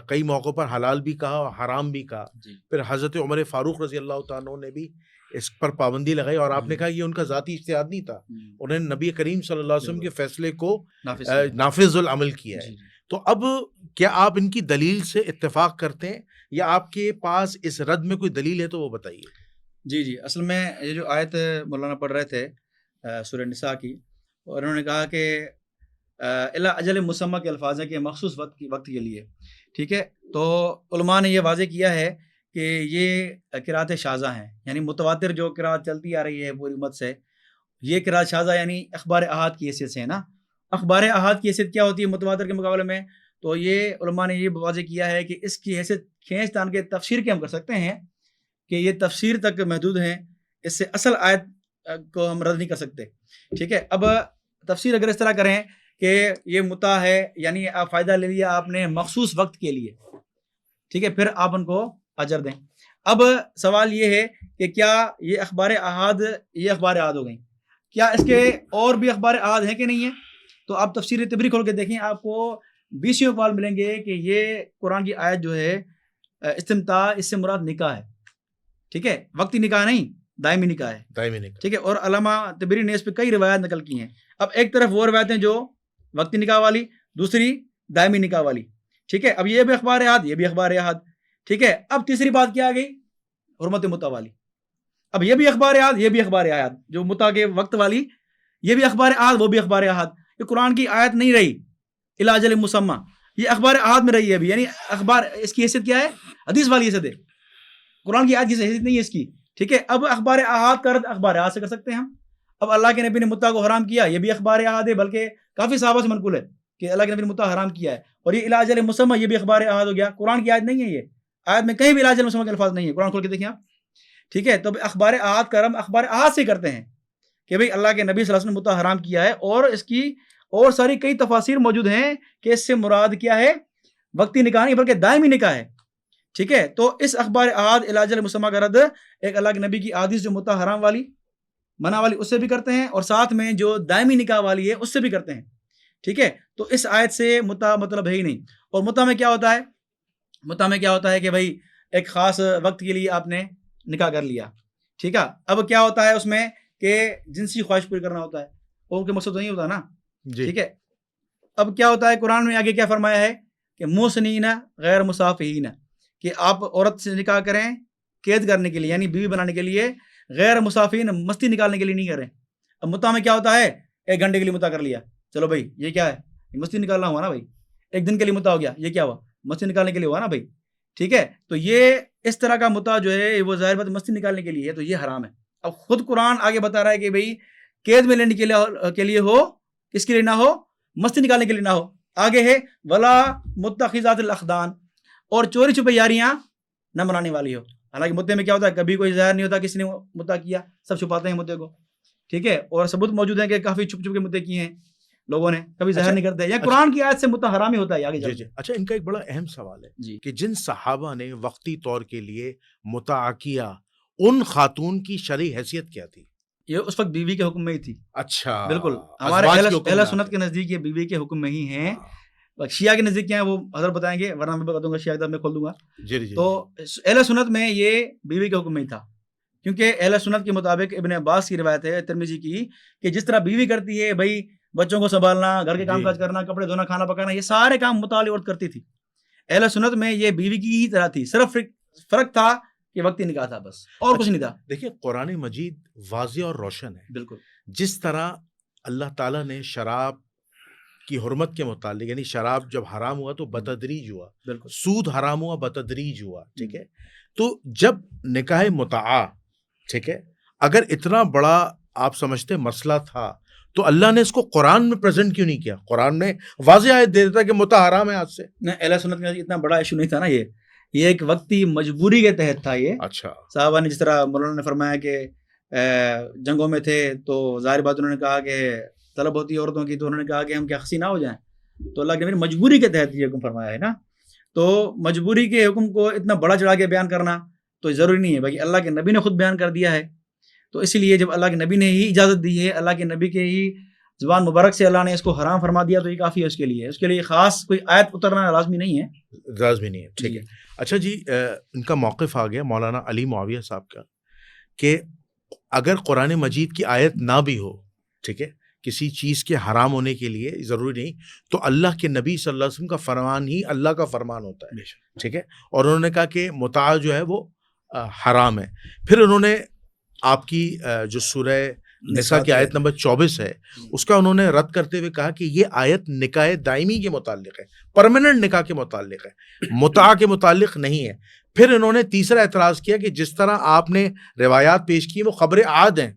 کئی موقعوں پر حلال بھی کہا اور حرام بھی کہا. پھر حضرت عمر فاروق رضی اللہ تعالیٰ عنہ نے بھی اس پر پابندی لگائی، اور آپ نے کہا یہ ان کا ذاتی اجتہاد نہیں تھا، انہوں نے نبی کریم صلی اللہ علیہ وسلم کے فیصلے کو نافذ العمل کیا ہے. تو اب کیا آپ ان کی دلیل سے اتفاق کرتے ہیں یا آپ کے پاس اس رد میں کوئی دلیل ہے تو وہ بتائیے. جی اصل میں یہ جو آیت مولانا پڑھ رہے تھے سورہ نساء کی، اور انہوں نے کہا کہ الا اجل مسمى کے الفاظ ہیں کہ مخصوص وقت کے لیے، ٹھیک ہے. تو علماء نے یہ واضح کیا ہے کہ یہ قرات شاذہ ہیں، یعنی متواتر جو قرات چلتی آ رہی ہے پوری امت سے، یہ قرات شاذہ یعنی اخبار احاد کی حیثیت سے ہے نا. اخبار احاد کی حیثیت کیا ہوتی ہے متواتر کے مقابلے میں؟ تو یہ علماء نے یہ واضح کیا ہے کہ اس کی حیثیت کھینچ تان کے تفسیر کے ہم کر سکتے ہیں کہ یہ تفسیر تک محدود ہیں، اس سے اصل آیت کو ہم رد نہیں کر سکتے. ٹھیک ہے. اب تفسیر اگر اس طرح کریں کہ یہ متع ہے یعنی آپ فائدہ لے لیا آپ نے مخصوص وقت کے لیے، ٹھیک ہے، پھر آپ ان کو اجر دیں. اب سوال یہ ہے کہ کیا یہ اخبار احاد ہو گئیں، کیا اس کے اور بھی اخبار احاد ہیں کہ نہیں ہیں؟ تو آپ تفسیر طبری کھول کے دیکھیں، آپ کو 20 اقوال ملیں گے کہ یہ قرآن کی آیت جو ہے استمتاع اس سے مراد نکاح ہے، ٹھیک ہے، وقتی نکاح نہیں، دائمی نکاح ہے، ٹھیک ہے. اور علامہ طبری نے اس پہ کئی روایات نقل کی ہیں. اب ایک طرف وہ روایتیں جو وقتی نکاح والی، دوسری دائمی نکاح والی، ٹھیک ہے. اب یہ بھی اخبار احاد، یہ بھی اخبار احاد، ٹھیک ہے. اب تیسری بات کیا آ گئی؟ حرمت متع والی. اب یہ بھی اخبار احاد، یہ بھی اخبار احاد، جو متع کے وقت والی یہ بھی اخبار احاد، وہ بھی اخبار احاد. یہ قرآن کی آیت نہیں رہی الی اجل مسمى، یہ اخبار احاد میں رہی ہے ابھی، یعنی اخبار اس کی حیثیت کیا ہے؟ حدیث والی حیثیت ہے، قرآن کی آیت کی حیثیت نہیں ہے اس کی، ٹھیک ہے. اب اخبار احاد کا رد اخبار احاد سے کر سکتے ہیں ہم. اب اللہ کے نبی نے متع کو حرام کیا، یہ بھی اخبار احاد ہے، بلکہ کافی صحابہ سے منقول ہے کہ اللہ کے نبی نے متع حرام کیا ہے، اور یہ الی اجل مسمى یہ بھی اخبار احاد ہو گیا. قرآن کی آیت نہیں ہے، یہ آیت میں کہیں بھی الی اجل مسمى کے الفاظ نہیں ہے، قرآن کھول کے دیکھیں آپ، ٹھیک ہے. تو اخبار احاد کا رد اخبار احاد سے کرتے ہیں کہ بھئی اللہ کے نبی صلی اللہ علیہ وسلم نے متع حرام کیا ہے، اور اس کی اور ساری کئی تفاسیر موجود ہیں کہ اس سے مراد کیا ہے؟ وقتی نکاح نہیں بلکہ دائمی نکاح ہے، ٹھیک ہے. تو اس اخبار احاد الی اجل مسمى کا رد ایک اللہ کے نبی کی حدیث جو متع حرام والی منع والی اس سے بھی کرتے ہیں، اور ساتھ میں جو دائمی نکاح والی ہے اس سے بھی کرتے ہیں، ٹھیک ہے. تو اس آیت سے متع مطلب ہے ہی نہیں. اور متع میں کیا ہوتا ہے؟ متع میں کیا ہوتا ہے کہ بھائی ایک خاص وقت کے لیے آپ نے نکاح کر لیا، ٹھیک ہے. اب کیا ہوتا ہے اس میں کہ جنسی خواہش پوری کرنا ہوتا ہے، اور ان کے مقصد تو نہیں ہوتا نا، ٹھیک ہے. اب کیا ہوتا ہے قرآن میں آگے کیا فرمایا ہے کہ محسنین غیر مسافحین، کہ آپ عورت سے نکاح کریں قید کرنے کے لیے یعنی بیوی بنانے کے لیے، غیر مسافحین مستی نکالنے کے لیے نہیں کریں. اب متع میں کیا ہوتا ہے؟ 1 گھنٹے کے لیے متع کر لیا، چلو بھائی یہ کیا ہے؟ مستی نکالنا ہوا نا بھائی. 1 دن کے لیے متع ہو گیا، یہ کیا ہوا؟ مستی نکالنے کے لیے ہوا نا بھائی، ٹھیک ہے. تو یہ اس طرح کا متع جو ہے وہ ظاہر بات مستی نکالنے کے لیے ہے، تو یہ حرام ہے. اب خود قرآن آگے بتا رہا ہے کہ بھائی قید میں لینے کے لیے ہو، کس کے لیے نہ ہو؟ مستی نکالنے کے لیے نہ ہو. آگے ہے ولا متخذات الاخدان، اور چوری چھپے یاریاں نہ بنانے والی ہو. حالانکہ مدعے میں کیا ہوتا ہے؟ کبھی کوئی ظاہر نہیں ہوتا کسی نے مدعا کیا، سب چھپاتے ہیں مدعے کو، ٹھیک ہے. اور ثبوت موجود ہیں کہ کافی چھپ چھپ کے مدعے کیے ہیں. لوگوں نے کبھی ظاہر اچھا، نہیں کرتے، یا قرآن کی آیت سے متع حرام ہی ہوتا ہے آگے جی چل جی کے. اچھا، ان کا ایک بڑا اہم سوال ہے جی کہ جن صحابہ نے وقتی طور کے لیے متع کیا، ان خاتون کی شرعی حیثیت کیا تھی؟ یہ اس وقت بیوی کے حکم میں ہی تھی. اچھا، بالکل ہمارے ازواج کے حکم اہل میں سنت آتے کے نزدیک یہ بیوی کے حکم میں ہی ہیں. ہاں، شیعہ کے نزدیک کیا ہے وہ حضرت بتائیں گے، ورنہ میں بتا دوں گا، شیعہ کتاب میں کھول دوں گا. جی جی تو اہل سنت میں یہ بیوی کے حکم میں ہی تھا، کیونکہ اہل سنت کے مطابق ابن عباس کی روایت ہے ترمذی کی کہ جس طرح بیوی کرتی ہے بھائی بچوں کو سنبھالنا، گھر کے کام جی. کاج کرنا، کپڑے دھونا، کھانا پکانا، یہ سارے کام متعلق عورت کرتی تھی. اہل سنت میں یہ بیوی کی ہی طرح تھی، صرف فرق تھا کہ وقتی نکاح تھا بس، اور کچھ نہیں تھا. دیکھیے قرآن مجید واضح اور روشن ہے. بالکل جس طرح اللہ تعالیٰ نے شراب کی حرمت کے متعلق، یعنی شراب جب حرام ہوا تو بتدریج ہوا، بالکل سود حرام ہوا بتدریج ہوا، ٹھیک ہے. تو جب نکاح متعہ، ٹھیک ہے، اگر اتنا بڑا آپ سمجھتے مسئلہ تھا تو اللہ نے اس کو قرآن میں پریزنٹ کیوں نہیں کیا؟ قرآن میں واضح آیت دے دیتا کہ متع حرام ہے آج سے. نہیں، اہل سنت میں اتنا بڑا ایشو نہیں تھا نا، یہ ایک وقتی مجبوری کے تحت تھا. یہ اچھا، صحابہ نے، جس طرح مولانا نے فرمایا کہ جنگوں میں تھے تو ظاہر بات انہوں نے کہا کہ طلب ہوتی ہے عورتوں کی، تو انہوں نے کہا کہ ہم کیا خسی نہ ہو جائیں. تو اللہ کے نبی نے مجبوری کے تحت یہ حکم فرمایا ہے نا. تو مجبوری کے حکم کو اتنا بڑا چڑھا کے بیان کرنا تو ضروری نہیں ہے بھائی، اللہ کے نبی نے خود بیان کر دیا ہے. تو اسی لیے جب اللہ کے نبی نے ہی اجازت دی ہے، اللہ کے نبی کے ہی زبان مبارک سے اللہ نے اس کو حرام فرما دیا، تو یہ کافی ہے اس کے لیے. اس کے لیے خاص کوئی آیت اترنا لازمی نہیں ہے. لازمی نہیں ہے، ٹھیک ہے. اچھا جی، ان کا موقف آ گیا مولانا علی معاویہ صاحب کا کہ اگر قرآن مجید کی آیت نہ بھی ہو، ٹھیک ہے، کسی چیز کے حرام ہونے کے لیے ضروری نہیں، تو اللہ کے نبی صلی اللہ علیہ وسلم کا فرمان ہی اللہ کا فرمان ہوتا ہے، ٹھیک ہے. اور انہوں نے کہا کہ متع جو ہے وہ حرام ہے. پھر انہوں نے آپ کی جو سورہ نساء کی آیت نمبر 24 ہے اس کا انہوں نے رد کرتے ہوئے کہا کہ یہ آیت نکاح دائمی کے متعلق ہے، پرماننٹ نکاح کے متعلق ہے، متع کے متعلق نہیں ہے. پھر انہوں نے تیسرا اعتراض کیا کہ جس طرح آپ نے روایات پیش کی وہ خبر عہد ہیں،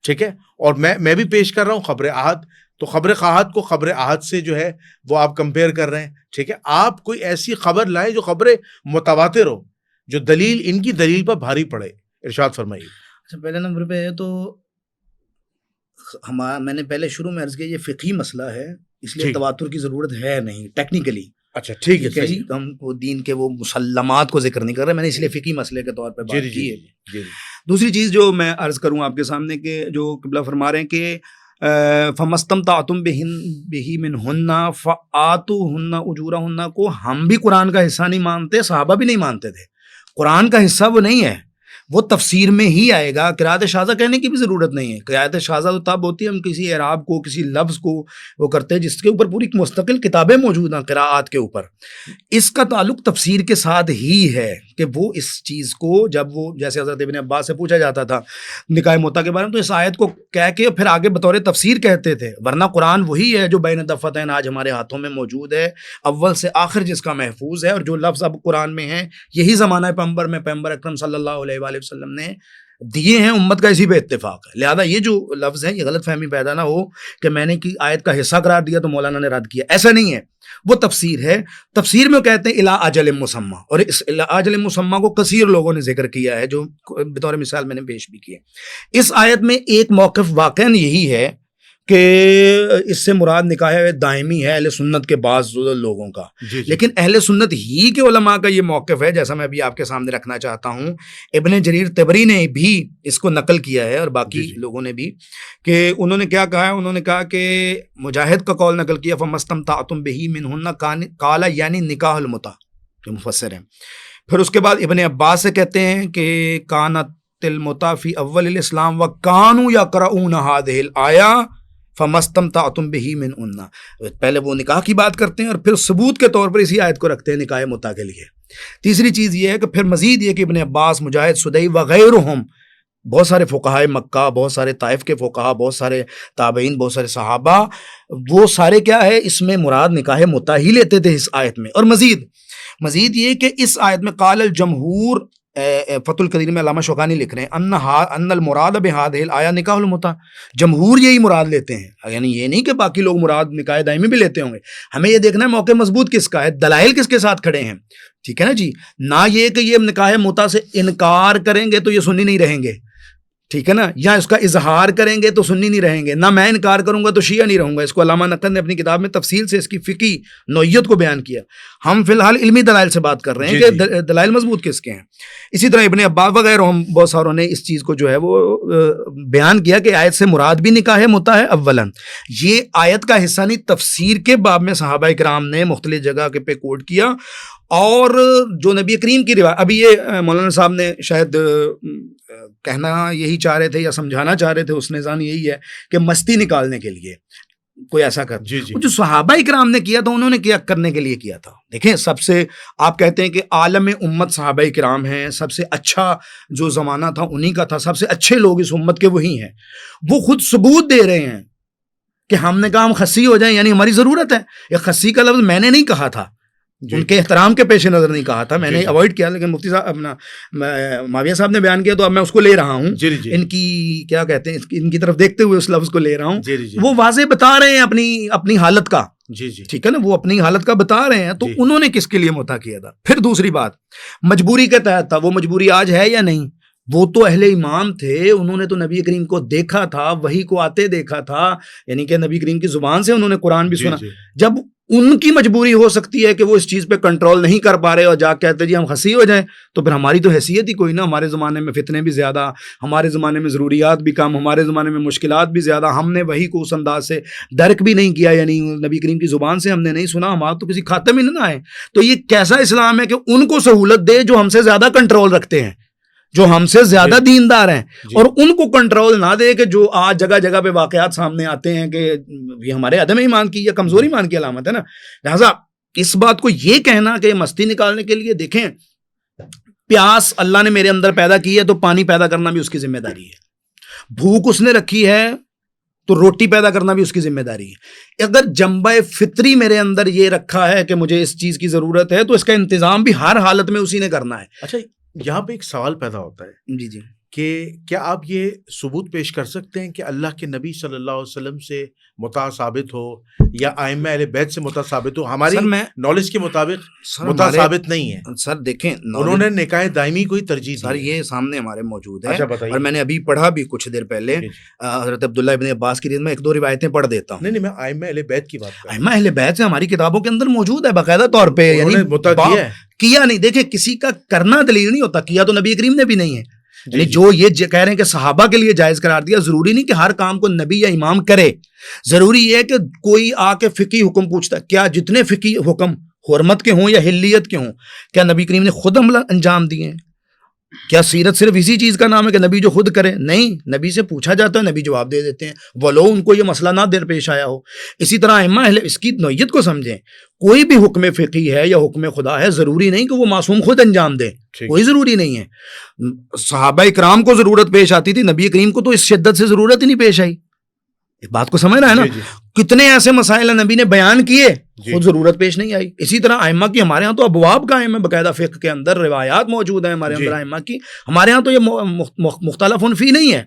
ٹھیک ہے، اور میں بھی پیش کر رہا ہوں خبر عہد، تو خبر عہد کو خبر عہد سے جو ہے وہ آپ کمپیئر کر رہے ہیں، ٹھیک ہے. آپ کوئی ایسی خبر لائیں جو خبر متواتر ہو، جو دلیل ان کی دلیل پر بھاری پڑے. ارشاد فرمائیے. اچھا، پہلے نمبر پہ ہے تو میں نے پہلے شروع میں عرض کیا یہ فقہی مسئلہ ہے، اس لیے تواتر کی ضرورت ہے نہیں ٹیکنیکلی. اچھا ٹھیک ہے جی، ہم وہ دین کے وہ مسلمات کو ذکر نہیں کر رہے، میں نے اس لیے فقہی مسئلے کے طور پہ بات کی ہے. دوسری چیز جو میں عرض کروں آپ کے سامنے کہ جو قبلہ فرما رہے ہیں کہ فَمَسْتَمْتَعْتُمْ بِهِ مِنْهُنَّ فَآتُوهُنَّ أُجُورَهُنَّ کو ہم بھی قرآن کا حصہ نہیں مانتے، صحابہ بھی نہیں مانتے تھے. قرآن کا حصہ وہ نہیں ہے، وہ تفسیر میں ہی آئے گا. قرأت شاذہ کہنے کی بھی ضرورت نہیں ہے. قرأت شاذہ تو تب ہوتی ہے ہم کسی اعراب کو، کسی لفظ کو وہ کرتے ہیں جس کے اوپر پوری مستقل کتابیں موجود ہیں قراءات کے اوپر. اس کا تعلق تفسیر کے ساتھ ہی ہے کہ وہ اس چیز کو جب وہ جیسے حضرت ابن عباس سے پوچھا جاتا تھا نکاح متع کے بارے میں تو اس آیت کو کہہ کے پھر آگے بطور تفسیر کہتے تھے، ورنہ قرآن وہی ہے جو بین دفتین آج ہمارے ہاتھوں میں موجود ہے، اول سے آخر جس کا محفوظ ہے. اور جو لفظ اب قرآن میں ہیں یہی زمانہ پیغمبر میں پیغمبر اکرم صلی اللہ علیہ وآلہ وسلم نے دیے ہیں، امت کا اسی پہ اتفاق ہے. لہذا یہ جو لفظ ہے یہ غلط فہمی پیدا نہ ہو کہ میں نے کی آیت کا حصہ قرار دیا تو مولانا نے رد کیا، ایسا نہیں ہے. وہ تفسیر ہے، تفسیر میں کہتے ہیں الی اجل مسمی، اور اس الی اجل مسمی کو کثیر لوگوں نے ذکر کیا ہے جو بطور مثال میں نے پیش بھی کیا. اس آیت میں ایک موقف واقعاً یہی ہے کہ اس سے مراد نکاح دائمی ہے اہل سنت کے بعض لوگوں کا، لیکن اہل سنت ہی کے علماء کا یہ موقف ہے جیسا میں ابھی آپ کے سامنے رکھنا چاہتا ہوں. ابن جریر طبری نے بھی اس کو نقل کیا ہے اور باقی لوگوں نے بھی، کہ انہوں نے کیا کہا ہے، انہوں نے کہا کہ مجاہد کا قول نقل کیا فَمَسْتَمْتَعْتُمْ بِهِ مِنْهُنَّ قَالَ یعنی نکاح المتع، جو مفسر ہیں. پھر اس کے بعد ابن عباس سے کہتے ہیں کہ کانت المتع فی اول الاسلام وکانوا یقرؤون هذه الآیہ فَمَسْتَمْتَعْتُمْ بِهِ مِنْهُنَّ. پہلے وہ نکاح کی بات کرتے ہیں اور پھر ثبوت کے طور پر اسی آیت کو رکھتے ہیں نکاح متع کے لیے. تیسری چیز یہ ہے کہ پھر مزید یہ کہ ابن عباس، مجاہد، سدی وغیرہم، بہت سارے فقہائے مکہ، بہت سارے طائف کے فقہا، بہت سارے تابعین، بہت سارے صحابہ، وہ سارے کیا ہے اس میں مراد نکاح متع ہی لیتے تھے اس آیت میں. اور مزید یہ کہ اس آیت میں قال الجمہور، فتح القدیر میں علامہ شوکانی لکھ رہے ہیں ان المراد بہذہ الآیہ نکاح المتع، جمہور یہی مراد لیتے ہیں، یعنی یہ نہیں کہ باقی لوگ مراد نکاح دائمی بھی لیتے ہوں گے. ہمیں یہ دیکھنا ہے موقع مضبوط کس کا ہے، دلائل کس کے ساتھ کھڑے ہیں، ٹھیک ہے نا جی. نہ یہ کہ یہ نکاح متع سے انکار کریں گے تو یہ سنی نہیں رہیں گے، ٹھیک ہے نا, یا اس کا اظہار کریں گے تو سنی نہیں رہیں گے, نہ میں انکار کروں گا تو شیعہ نہیں رہوں گا. اس کو علامہ نقد نے اپنی کتاب میں تفصیل سے اس کی فقہی نوعیت کو بیان کیا. ہم فی الحال علمی دلائل سے بات کر رہے ہیں کہ دلائل مضبوط کس کے ہیں. اسی طرح ابن عباس وغیرہ ہم بہت ساروں نے اس چیز کو جو ہے وہ بیان کیا کہ آیت سے مراد بھی نکاح متع ہے. اولاً یہ آیت کا حصہ نہیں, تفسیر کے باب میں صحابہ کرام نے مختلف جگہ کے پہ کوٹ کیا, اور جو نبی کریم کی روایت, ابھی یہ مولانا صاحب نے شاید کہنا یہی چاہ رہے تھے یا سمجھانا چاہ رہے تھے, اس نظام یہی ہے کہ مستی نکالنے کے لیے کوئی ایسا کر. جو صحابہ کرام نے کیا تھا انہوں نے کیا کرنے کے لیے کیا تھا. دیکھیں, سب سے آپ کہتے ہیں کہ عالم امت صحابہ کرام ہیں, سب سے اچھا جو زمانہ تھا انہی کا تھا, سب سے اچھے لوگ اس امت کے وہی ہیں. وہ خود ثبوت دے رہے ہیں کہ ہم نے کہا ہم خسی ہو جائیں یعنی ہماری ضرورت ہے. یہ خسی کا لفظ میں نے نہیں کہا تھا, ان کے احترام کے پیش نظر نہیں کہا تھا, میں نے اوائڈ کیا, لیکن مفتی صاحب اپنا معاویہ صاحب نے بیان کیا تو اب میں اس کو لے رہا ہوں. ان کی کیا کہتے ہیں, ان کی طرف دیکھتے ہوئے اس لفظ کو لے رہا ہوں. وہ واضح بتا رہے ہیں اپنی حالت کا, ٹھیک ہے نا, وہ اپنی حالت کا بتا رہے ہیں. تو انہوں نے کس کے لیے متع کیا تھا. پھر دوسری بات, مجبوری کے تحت تھا. وہ مجبوری آج ہے یا نہیں؟ وہ تو اہل ایمان تھے, انہوں نے تو نبی کریم کو دیکھا تھا, وحی کو آتے دیکھا تھا, یعنی کہ نبی کریم کی زبان سے انہوں نے قرآن بھی سنا. جب ان کی مجبوری ہو سکتی ہے کہ وہ اس چیز پہ کنٹرول نہیں کر پا رہے اور جا کے کہتے جی ہم خسی ہو جائیں, تو پھر ہماری تو حیثیت ہی کوئی نا. ہمارے زمانے میں فتنے بھی زیادہ, ہمارے زمانے میں ضروریات بھی کم, ہمارے زمانے میں مشکلات بھی زیادہ, ہم نے وحی کو اس انداز سے درک بھی نہیں کیا, یعنی نبی کریم کی زبان سے ہم نے نہیں سنا, ہمارا تو کسی کھاتے میں نہ آئے. تو یہ کیسا اسلام ہے کہ ان کو سہولت دے جو ہم سے زیادہ کنٹرول رکھتے ہیں, جو ہم سے زیادہ دیندار ہیں, اور ان کو کنٹرول نہ دے کہ جو آج جگہ جگہ پہ واقعات سامنے آتے ہیں کہ یہ ہمارے عدم ایمان کی یا کمزوری ایمان کی علامت ہے نا. لہٰذا اس بات کو یہ کہنا کہ مستی نکالنے کے لیے, دیکھیں پیاس اللہ نے میرے اندر پیدا کی ہے تو پانی پیدا کرنا بھی اس کی ذمہ داری ہے. بھوک اس نے رکھی ہے تو روٹی پیدا کرنا بھی اس کی ذمہ داری ہے. اگر جنبہ فطری میرے اندر یہ رکھا ہے کہ مجھے اس چیز کی ضرورت ہے تو اس کا انتظام بھی ہر حالت میں اسی نے کرنا ہے. اچھا, یہاں پہ ایک سوال پیدا ہوتا ہے جی کہ کیا آپ یہ ثبوت پیش کر سکتے ہیں کہ اللہ کے نبی صلی اللہ علیہ وسلم سے متع ثابت ہو یا ائمہ اہل بیت سے متع ثابت ہو؟ ہماری نالج کے مطابق متع ثابت نہیں ہے. سر دیکھیں, انہوں نے نکاح دائمی کو ہی ترجیح دی. سر یہ سامنے ہمارے موجود ہے, اور میں نے ابھی پڑھا بھی کچھ دیر پہلے حضرت عبداللہ ابن عباس کی ریت میں ایک دو روایتیں پڑھ دیتا ہوں. نہیں, میں ائمہ اہل بیت کی بات کر رہا ہوں. ائمہ اہل بیت سے ہماری کتابوں کے اندر موجود ہے باقاعدہ طور پہ, یعنی متع کیا نہیں. دیکھیں کسی کا کرنا دلیل نہیں ہوتا, کیا تو نبی کریم نے بھی نہیں ہے. یعنی جو یہ کہہ رہے ہیں کہ صحابہ کے لیے جائز قرار دیا, ضروری نہیں کہ ہر کام کو نبی یا امام کرے. ضروری ہے کہ کوئی آ کے فقہی حکم پوچھتا ہے, کیا جتنے فقہی حکم حرمت کے ہوں یا حلیت کے ہوں کیا نبی کریم نے خود عمل انجام دیے ہیں؟ کیا سیرت صرف اسی چیز کا نام ہے کہ نبی جو خود کرے؟ نہیں, نبی سے پوچھا جاتا ہے, نبی جواب دے دیتے ہیں, ولو ان کو یہ مسئلہ نہ دیر پیش آیا ہو. اسی طرح ائمہ اہل اس کی نوعیت کو سمجھیں. کوئی بھی حکم فقہی ہے یا حکم خدا ہے, ضروری نہیں کہ وہ معصوم خود انجام دے, کوئی ضروری نہیں ہے. صحابہ کرام کو ضرورت پیش آتی تھی, نبی کریم کو تو اس شدت سے ضرورت ہی نہیں پیش آئی. ایک بات کو سمجھ رہا ہے نا, کتنے ایسے مسائل نبی نے بیان کیے, خود ضرورت پیش نہیں آئی. اسی طرح ائمہ کی ہمارے ہاں تو ابواب قائم ہے, باقاعدہ فقہ کے اندر روایات موجود ہیں ہمارے اندر ائمہ کی. ہمارے ہاں تو یہ مختلف فی نہیں ہے.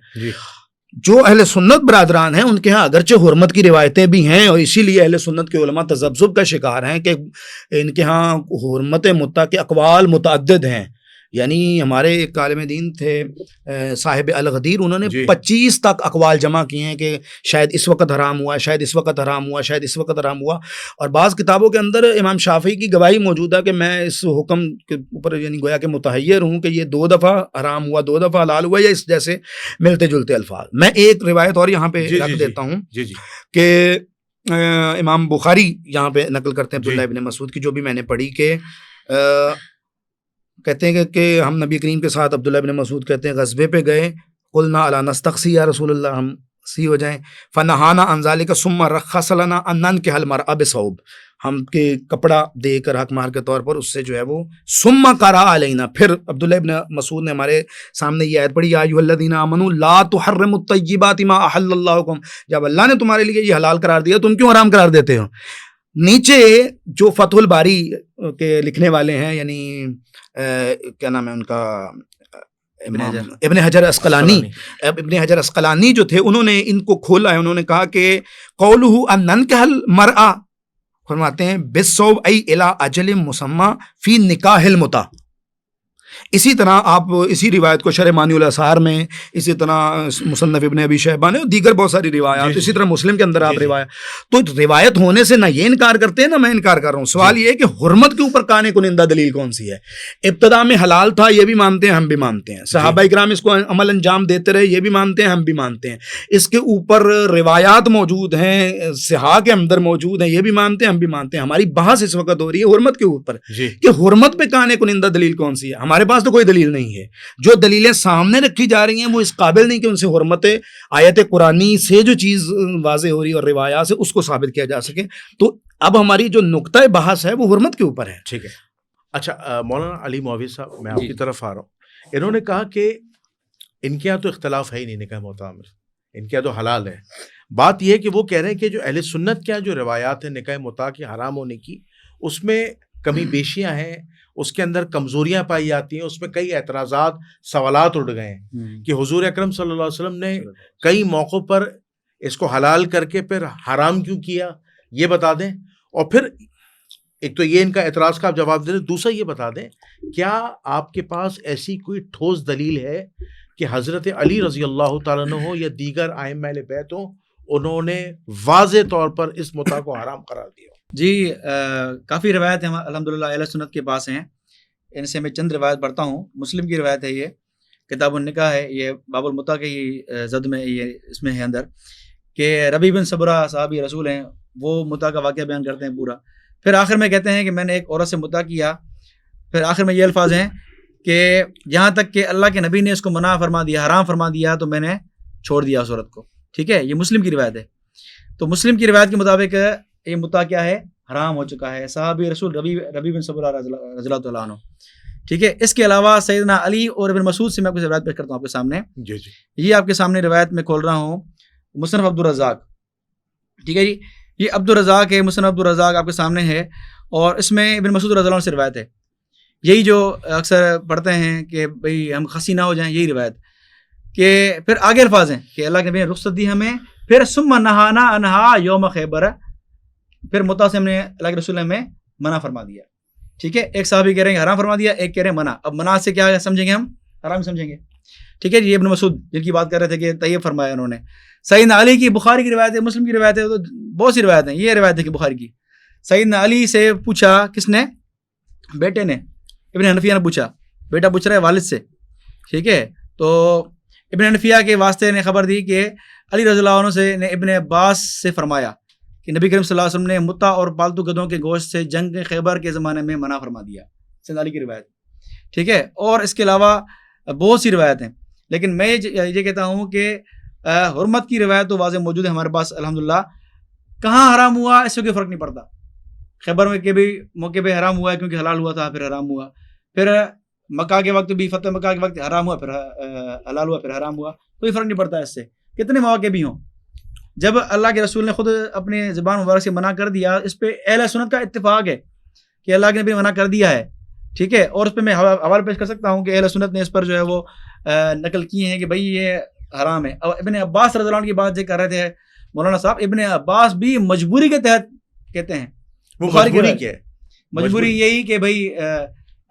جو اہل سنت برادران ہیں ان کے ہاں اگرچہ حرمت کی روایتیں بھی ہیں, اور اسی لیے اہل سنت کے علماء تذبذب کا شکار ہیں کہ ان کے ہاں حرمت متع کے اقوال متعدد ہیں. یعنی ہمارے ایک عالم دین تھے صاحب الغدیر, انہوں نے 25 تک اقوال جمع کیے ہیں کہ شاید اس وقت حرام ہوا, شاید اس وقت حرام ہوا, شاید اس وقت حرام ہوا. اور بعض کتابوں کے اندر امام شافعی کی گواہی موجود ہے کہ میں اس حکم کے اوپر یعنی گویا کہ متحیر ہوں کہ یہ 2 دفعہ حرام ہوا, 2 دفعہ حلال ہوا, یا اس جیسے ملتے جلتے الفاظ. میں ایک روایت اور یہاں پہ رکھ دیتا ہوں کہ امام بخاری یہاں پہ نقل کرتے ہیں عبداللہ ابن مسعود کی, جو بھی میں نے پڑھی, کہ کہتے ہیں کہ ہم نبی کریم کے ساتھ, عبداللہ ابن مسعود کہتے ہیں, غزبے پہ گئے, قلنا الا نستقسی یا رسول اللہ, ہم سی ہو جائیں, فنہانا عن ذلک ثم رخص لنا ان ننکح المرأة بثوب, ہم کے کپڑا دے کر حق مار کے طور پر اس سے جو ہے وہ, ثم قرأ علینا, پھر عبداللہ ابن مسعود نے ہمارے سامنے یہ آیت پڑھی, یا ایھا الذین آمنوا لا تحرموا الطیبات ما احل اللہ لکم, جب اللہ نے تمہارے لیے یہ حلال قرار دیا تم کیوں حرام قرار دیتے ہو. نیچے جو فتح الباری کے لکھنے والے ہیں, یعنی کیا نام ہے ان کا, ابن حجر اسقلانی جو تھے, انہوں نے ان کو کھولا ہے. انہوں نے کہا کہ قولہ ان ننکح المرأة, فرماتے ہیں بالصوب ای الی اجل مسمی فی نکاح المتع, اسی طرح آپ اسی روایت کو شرح مانی الاثار میں، اسی طرح مصنف ابن ابی شیبہ نے اور دیگر بہت ساری روایات، اسی طرح مسلم کے اندر آپ روایت، تو روایت ہونے سے نہ یہ انکار کرتے ہیں نہ میں انکار کر رہا ہوں. سوال یہ ہے کہ حرمت کے اوپر قانے کنندہ دلیل کون سی ہے؟ ابتدا میں حلال تھا، یہ بھی مانتے ہیں، ہم بھی مانتے ہیں. صحابہ کرام اس کو عمل انجام دیتے رہے، یہ بھی مانتے ہیں، ہم بھی مانتے ہیں. اس کے اوپر روایات موجود ہیں، صحاح کے اندر موجود ہیں، یہ بھی مانتے ہیں، ہم بھی مانتے ہیں. ہماری بحث اس وقت ہو رہی ہے حرمت کے اوپر کہ حرمت پہ قانے کنندہ دلیل کون سی ہے. ہمارے پاس تو کوئی دلیل نہیں ہے. جو دلیلیں سامنے رکھی جا رہی ہیں وہ اس قابل نہیں کہ ان سے حرمت آیت قرآنی سے جو چیز واضح ہو رہی ہے اور روایات سے اس کو ثابت کیا جا سکے. تو اب ہماری جو نقطۂ بحث ہے وہ حرمت کے اوپر ہے. ٹھیک ہے. اچھا مولانا علی معاویہ صاحب، میں آپ کی طرف آ رہا ہوں. انہوں نے کہا کہ ان کے یہاں تو اختلاف ہے ہی نہیں نکاح متع میں، ان کے یہاں تو حلال ہے. بات یہ ہے کہ وہ کہہ رہے ہیں کہ جو اہل سنت کے یہاں جو روایات ہیں نکاح متع کے حرام ہونے کی، اس میں کمی بیشیاں ہیں، اس کے اندر کمزوریاں پائی جاتی ہیں. اس میں کئی اعتراضات، سوالات اٹھ گئے ہیں کہ حضور اکرم صلی اللہ علیہ وسلم نے کئی موقعوں پر اس کو حلال کر کے پھر حرام کیوں کیا، یہ بتا دیں. اور پھر ایک تو یہ ان کا اعتراض کا آپ جواب دے دیں. دوسرا یہ بتا دیں کیا آپ کے پاس ایسی کوئی ٹھوس دلیل ہے کہ حضرت علی رضی اللہ تعالیٰ عنہ ہو یا دیگر ائمہ اہل بیت ہوں، انہوں نے واضح طور پر اس متع کو حرام قرار دیا؟ جی کافی روایت ہیں الحمدللہ اہل سنت کے پاس ہیں. ان سے میں چند روایت پڑھتا ہوں. مسلم کی روایت ہے، یہ کتاب النکاح ہے، یہ باب المتع کے ہی زد میں یہ اس میں ہے اندر، کہ ربیع بن صبرہ صحابی رسول ہیں، وہ متع کا واقعہ بیان کرتے ہیں پورا. پھر آخر میں کہتے ہیں کہ میں نے ایک عورت سے متع کیا. پھر آخر میں یہ الفاظ ہیں کہ یہاں تک کہ اللہ کے نبی نے اس کو منع فرما دیا، حرام فرما دیا، تو میں نے چھوڑ دیا اس عورت کو. ٹھیک ہے، یہ مسلم کی روایت ہے. تو مسلم کی روایت کے مطابق یہ متع کیا ہے؟ حرام ہو چکا ہے. صحابی رسول ربیع بن صبرہ رضی اللہ تعالیٰ عنہ. ٹھیک ہے. اس کے علاوہ سیدنا علی اور ابن مسعود سے میں کچھ روایت پیش کرتا ہوں آپ کے سامنے. جی جی، یہ آپ کے سامنے روایت میں کھول رہا ہوں، مصنف عبدالرزاق. ٹھیک ہے جی، یہ عبدالرزاق ہے، مصنف عبدالرزاق آپ کے سامنے ہے، اور اس میں ابن مسعود رضی اللہ عنہ سے روایت ہے. یہی جو اکثر پڑھتے ہیں کہ بھئی ہم خسی نہ ہو جائیں، یہی روایت. کہ پھر آگے الفاظ ہیں کہ اللہ کے نبی نے رخصت دی ہمیں، پھر ثم نہانا انہا یوم خیبر، پھر متع سے ہم نے اللہ کے رسول نے ہمیں منع فرما دیا. ٹھیک ہے. ایک صحابی کہہ رہے ہیں حرام فرما دیا، ایک کہہ رہے ہیں منع. اب منع سے کیا سمجھیں گے ہم؟ حرام سمجھیں گے. ٹھیک ہے جی. ابن مسعود جن کی بات کر رہے تھے کہ طیب فرمایا انہوں نے. سیدنا علی کی بخاری کی روایت ہے، مسلم کی روایت ہے، تو بہت سی روایت ہیں. یہ روایت ہے کہ بخاری کی، سیدنا علی سے پوچھا، کس نے؟ بیٹے نے. ابن حنفیہ نے پوچھا، بیٹا پوچھ رہا ہے والد سے. ٹھیک ہے. تو ابن حنفیہ کے واسطے نے خبر دی کہ علی رضی اللہ عنہ سے نے ابن عباس سے فرمایا کہ نبی کریم صلی اللہ علیہ وسلم نے متع اور پالتو گدھوں کے گوشت سے جنگ خیبر کے زمانے میں منع فرما دیا. سیدنا علی کی روایت. ٹھیک ہے. اور اس کے علاوہ بہت سی روایت ہیں، لیکن میں یہ کہتا ہوں کہ حرمت کی روایت تو واضح موجود ہے ہمارے پاس الحمدللہ. کہاں حرام ہوا اس سے کوئی فرق نہیں پڑتا. خیبر میں کے بھی موقع پہ حرام ہوا ہے کیونکہ حلال ہوا تھا، پھر حرام ہوا. پھر مکہ کے وقت بھی، فتح مکہ کے وقت حرام ہوا، پھر حلال ہوا، پھر حرام ہوا. کوئی فرق نہیں پڑتا اس سے، کتنے مواقع بھی ہوں. جب اللہ کے رسول نے خود اپنے زبان مبارک سے منع کر دیا، اس پہ اہل سنت کا اتفاق ہے کہ اللہ کے نبی نے منع کر دیا ہے. ٹھیک ہے. اور اس پہ میں حوالہ پیش کر سکتا ہوں کہ اہل سنت نے اس پر جو ہے وہ نقل کی ہیں کہ بھئی یہ حرام ہے. اور ابن عباس رضی اللہ عنہ کی بات جو کر رہے تھے مولانا صاحب، ابن عباس بھی مجبوری کے تحت کہتے ہیں. مجبوری کیا ہے؟ مجبوری یہی کہ بھئی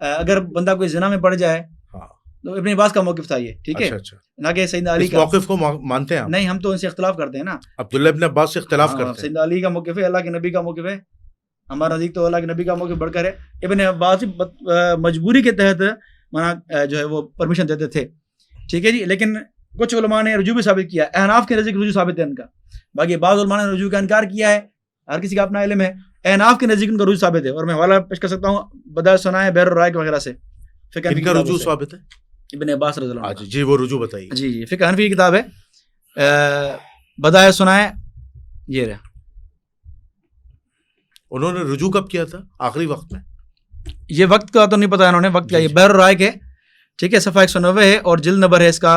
اگر بندہ کوئی زنا میں پڑ جائے، تو ابن عباس کا موقف تھا یہ. ٹھیک ہے. نہ کہ سیدنا علی کا موقف کو مانتے ہیں؟ نہیں، ہم تو ان سے اختلاف کرتے ہیں نا. عبداللہ ابن عباس سے اختلاف کرتے ہیں. سیدنا علی کا موقف ہے، اللہ کے نبی کا موقف ہے. ہمارا نزدیک تو اللہ کے نبی کا موقف بڑھ کر ہے. ابن عباس مجبوری کے تحت منع جو ہے وہ پرمیشن دیتے تھے. ٹھیک ہے جی. لیکن کچھ علماء نے رجوع بھی ثابت کیا. احناف کے نزدیک رجوع ثابت ہے ان کا، باقی بعض علماء نے رجوع کا انکار کیا ہے. ہر کسی کا اپنا علم ہے. احناف کے نزدیک ان کا رجوع ثابت ہے، اور میں حوالہ پیش کر سکتا ہوں بدائع ثنائے بحر الرائق وغیرہ سے. ان کا رجوع ثابت ہے ابن عباس رضی اللہ عنہ. جی وہ رجوع بتائیے. جی فقہ حنفی کی کتاب ہے بدائع ثنائے. یہ رہا. انہوں نے رجوع کب کیا تھا؟ آخری وقت میں. یہ وقت کا تو نہیں پتا انہوں نے، وقت کیا. یہ بحر الرائق ہے. ٹھیک ہے. صفحہ 190 ہے اور جلد نمبر ہے اس کا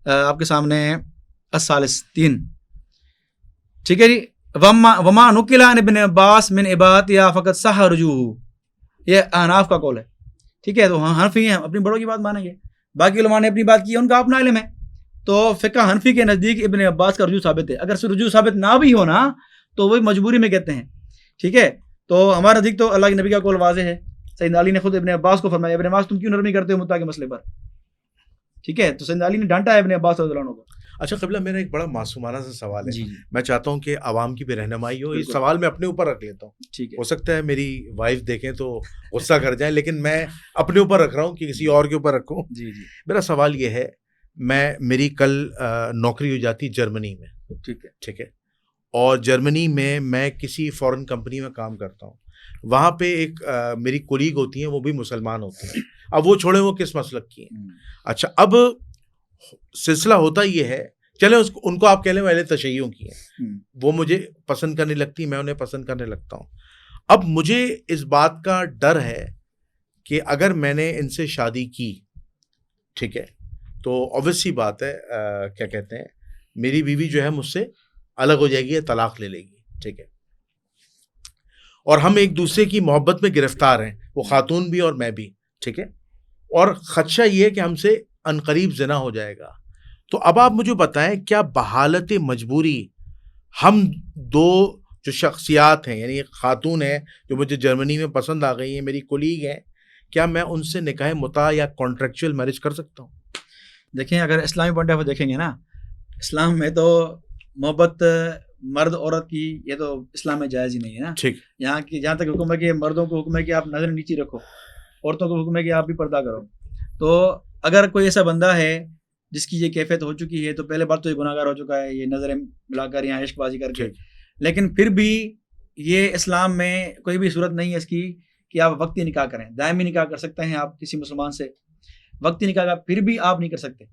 آپ کے سامنے 43. ٹھیک ہے جی. وما نقل عن ابن عباس من عبادت یا فقط صح رجوع، یہ احناف کا قول ہے. ٹھیک ہے. تو حنفی ہیں، ہم اپنی بڑوں کی بات مانیں گے. باقی علماء نے اپنی بات کی، ان کا اپنا علم ہے. تو فقہ حنفی کے نزدیک ابن عباس کا رجوع ثابت ہے. اگر رجوع ثابت نہ بھی ہو نا تو وہ مجبوری میں کہتے ہیں. ٹھیک ہے. تو ہمارا نزدیک تو اللہ کے نبی کا قول واضح ہے، سیدنا علی نے خود ابن عباس کو فرمایا ابن عباس تم کیوں نرمی کرتے ہو متع کے مسئلے پر, ٹھیک ہے, تو سیدنا علی نے ڈانٹا ہے ابن عباس رضی اللہ عنہ کو. اچھا قبلہ میرا ایک بڑا معصومانہ سا سوال ہے, جی میں چاہتا ہوں کہ عوام کی بھی رہنمائی ہو. اس بالکل. سوال میں اپنے اوپر رکھ لیتا ہوں, ٹھیک ہے, ہو سکتا ہے میری وائف دیکھیں تو غصہ کر جائیں, لیکن میں اپنے اوپر رکھ رہا ہوں کہ کسی اور کے اوپر رکھوں. جی جی میرا سوال یہ ہے, میری کل نوکری ہو جاتی جرمنی میں, ٹھیک ہے, ٹھیک ہے, اور جرمنی میں کسی فورن کمپنی میں کام کرتا ہوں. وہاں پہ ایک میری کولیگ ہوتی ہیں, وہ بھی مسلمان ہوتی ہیں. اب وہ چھوڑیں وہ کس مسلک کی ہیں. اچھا اب سلسلہ ہوتا یہ ہے, چلیں ان کو آپ کہہ لیں وہ اہل تشیعوں کی ہیں, وہ مجھے پسند کرنے لگتی, میں انہیں پسند کرنے لگتا ہوں. اب مجھے اس بات کا ڈر ہے کہ اگر میں نے ان سے شادی کی, ٹھیک ہے, تو obvious سی بات ہے, کیا کہتے ہیں, میری بیوی جو ہے مجھ سے الگ ہو جائے گی یا طلاق لے لے گی, ٹھیک ہے, اور ہم ایک دوسرے کی محبت میں گرفتار ہیں, وہ خاتون بھی اور میں بھی, ٹھیک ہے, اور خدشہ یہ ہے کہ ہم سے عنقریب زنا ہو جائے گا. تو اب آپ مجھے بتائیں کیا بحالت مجبوری ہم دو جو شخصیات ہیں, یعنی ایک خاتون ہے جو مجھے جرمنی میں پسند آ گئی ہیں, میری کولیگ ہیں, کیا میں ان سے نکاح متع یا کانٹریکچوئل میرج کر سکتا ہوں؟ دیکھیں اگر اسلامی پوائنٹ آف دیکھیں گے نا, اسلام میں تو محبت مرد عورت کی یہ تو اسلام میں جائز ہی نہیں ہے نا. ٹھیک, یہاں کی جہاں تک حکم ہے کہ مردوں کو حکم ہے کہ آپ نظر نیچی رکھو, عورتوں کو حکم ہے کہ آپ بھی پردہ کرو. تو اگر کوئی ایسا بندہ ہے جس کی یہ کیفیت ہو چکی ہے تو پہلے بار تو یہ گناہ گار ہو چکا ہے, یہ نظریں ملا کر یہاں عشق بازی کر کے. لیکن پھر بھی یہ اسلام میں کوئی بھی صورت نہیں ہے اس کی کہ آپ وقتی نکاح کریں. دائمی نکاح کر سکتے ہیں آپ کسی مسلمان سے, وقتی نکاح کا پھر بھی آپ نہیں کر سکتے,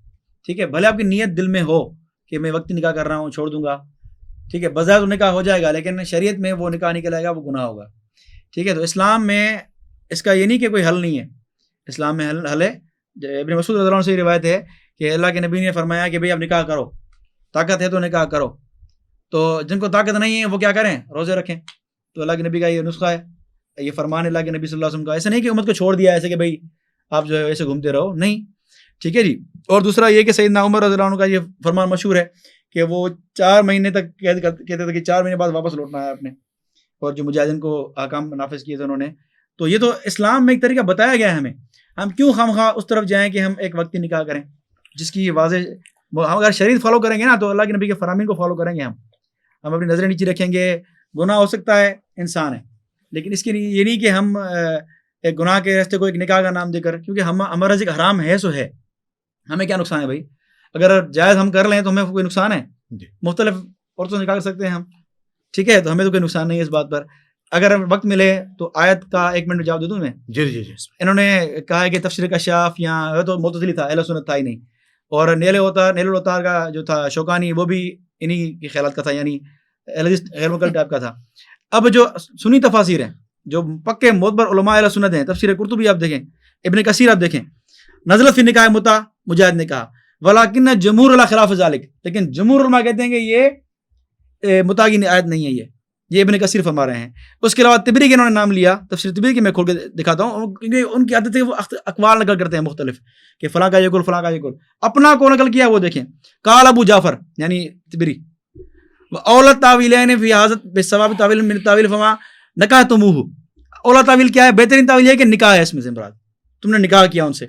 ٹھیک ہے, بھلے آپ کی نیت دل میں ہو کہ میں وقتی نکاح کر رہا ہوں چھوڑ دوں گا, ٹھیک ہے, بظاہر تو نکاح ہو جائے گا لیکن شریعت میں وہ نکاح نکل آئے گا, وہ گناہ ہوگا, ٹھیک ہے. تو اسلام میں اس کا یہ نہیں کہ کوئی حل نہیں ہے, اسلام میں حل ہے. ابن مسعود رضی اللہ عنہ سے یہ روایت ہے کہ اللہ کے نبی نے فرمایا کہ بھئی اب نکاح کرو, طاقت ہے تو نکاح کرو. تو جن کو طاقت نہیں ہے وہ کیا کریں, روزے رکھیں. تو اللہ کے نبی کا یہ نسخہ ہے, یہ فرمان اللہ کے نبی صلی اللہ علیہ وسلم کا. ایسا نہیں کہ امت کو چھوڑ دیا ایسے کہ بھئی آپ جو ہے ایسے گھومتے رہو, نہیں, ٹھیک ہے جی. اور دوسرا یہ کہ سیدنا عمر رضی اللہ عنہ کا یہ فرمان مشہور ہے کہ وہ 4 مہینے تک کہتے تھے کہ 4 مہینے بعد واپس لوٹنا ہے اپنے, اور جو مجاہدین کو احکام نافذ کیے تھے انہوں نے. تو یہ تو اسلام میں ایک طریقہ بتایا گیا ہے ہمیں, ہم کیوں خواہ اس طرف جائیں کہ ہم ایک وقتی نکاح کریں جس کی واضح, ہم اگر شریعت فالو کریں گے نا تو اللہ کے نبی کے فرامین کو فالو کریں گے, ہم اپنی نظریں نیچے رکھیں گے. گناہ ہو سکتا ہے, انسان ہے, لیکن اس کے لیے یہ نہیں کہ ہم ایک گناہ کے راستے کو ایک نکاح کا نام دے کر, کیونکہ ہمارا رزق حرام ہے سو ہے, ہمیں کیا نقصان ہے بھائی, اگر جائز ہم کر لیں تو ہمیں کوئی نقصان ہے, مختلف عورتوں سے نکاح کر سکتے ہیں ہم, ٹھیک ہے, تو ہمیں تو کوئی نقصان نہیں ہے اس بات پر. اگر وقت ملے تو آیت کا 1 منٹ جواب دے دوں میں. جی. انہوں نے کہا ہے کہ تفسیر کشاف یا تو معتزلی تھا, اہل سنت تھا ہی نہیں, اور نیل الوتار کا جو تھا شوکانی وہ بھی انہی کے خیالات کا تھا, یعنی غیر مقلد ٹائپ کا تھا. اب جو سنی تفاسیر ہیں, جو پکے معتبر علماء اہل سنت ہیں, تفسیر قرطبی آپ دیکھیں, ابن کثیر آپ دیکھیں, نزلت فی نکاح متع, مجاہد نے کہا ولیکن جمہور علی خلاف ذالک, لیکن جمہور علماء کہتے ہیں کہ یہ متع کی آیت نہیں ہے, یہ ابن کثیر فرما رہے ہیں. اس کے علاوہ طبری کے انہوں نے نام لیا, تفسیر طبری کی میں کھول کے دکھاتا ہوں, کیونکہ ان کی عادت ہے وہ اقوال نقل کرتے ہیں مختلف, کہ فلاں کا یہ قول فلاں کا یہ قول, اپنا کو نقل کیا وہ دیکھیں. قال ابو جعفر یعنی طبری, اولت تعویلین فی حاضت بثواب تعویل من تعویل فما نکاحتموہ. اولا تعویل کیا ہے, بہترین تعویل یہ کہ نکاح ہے اس میں سے مراد, تم نے نکاح کیا ان سے.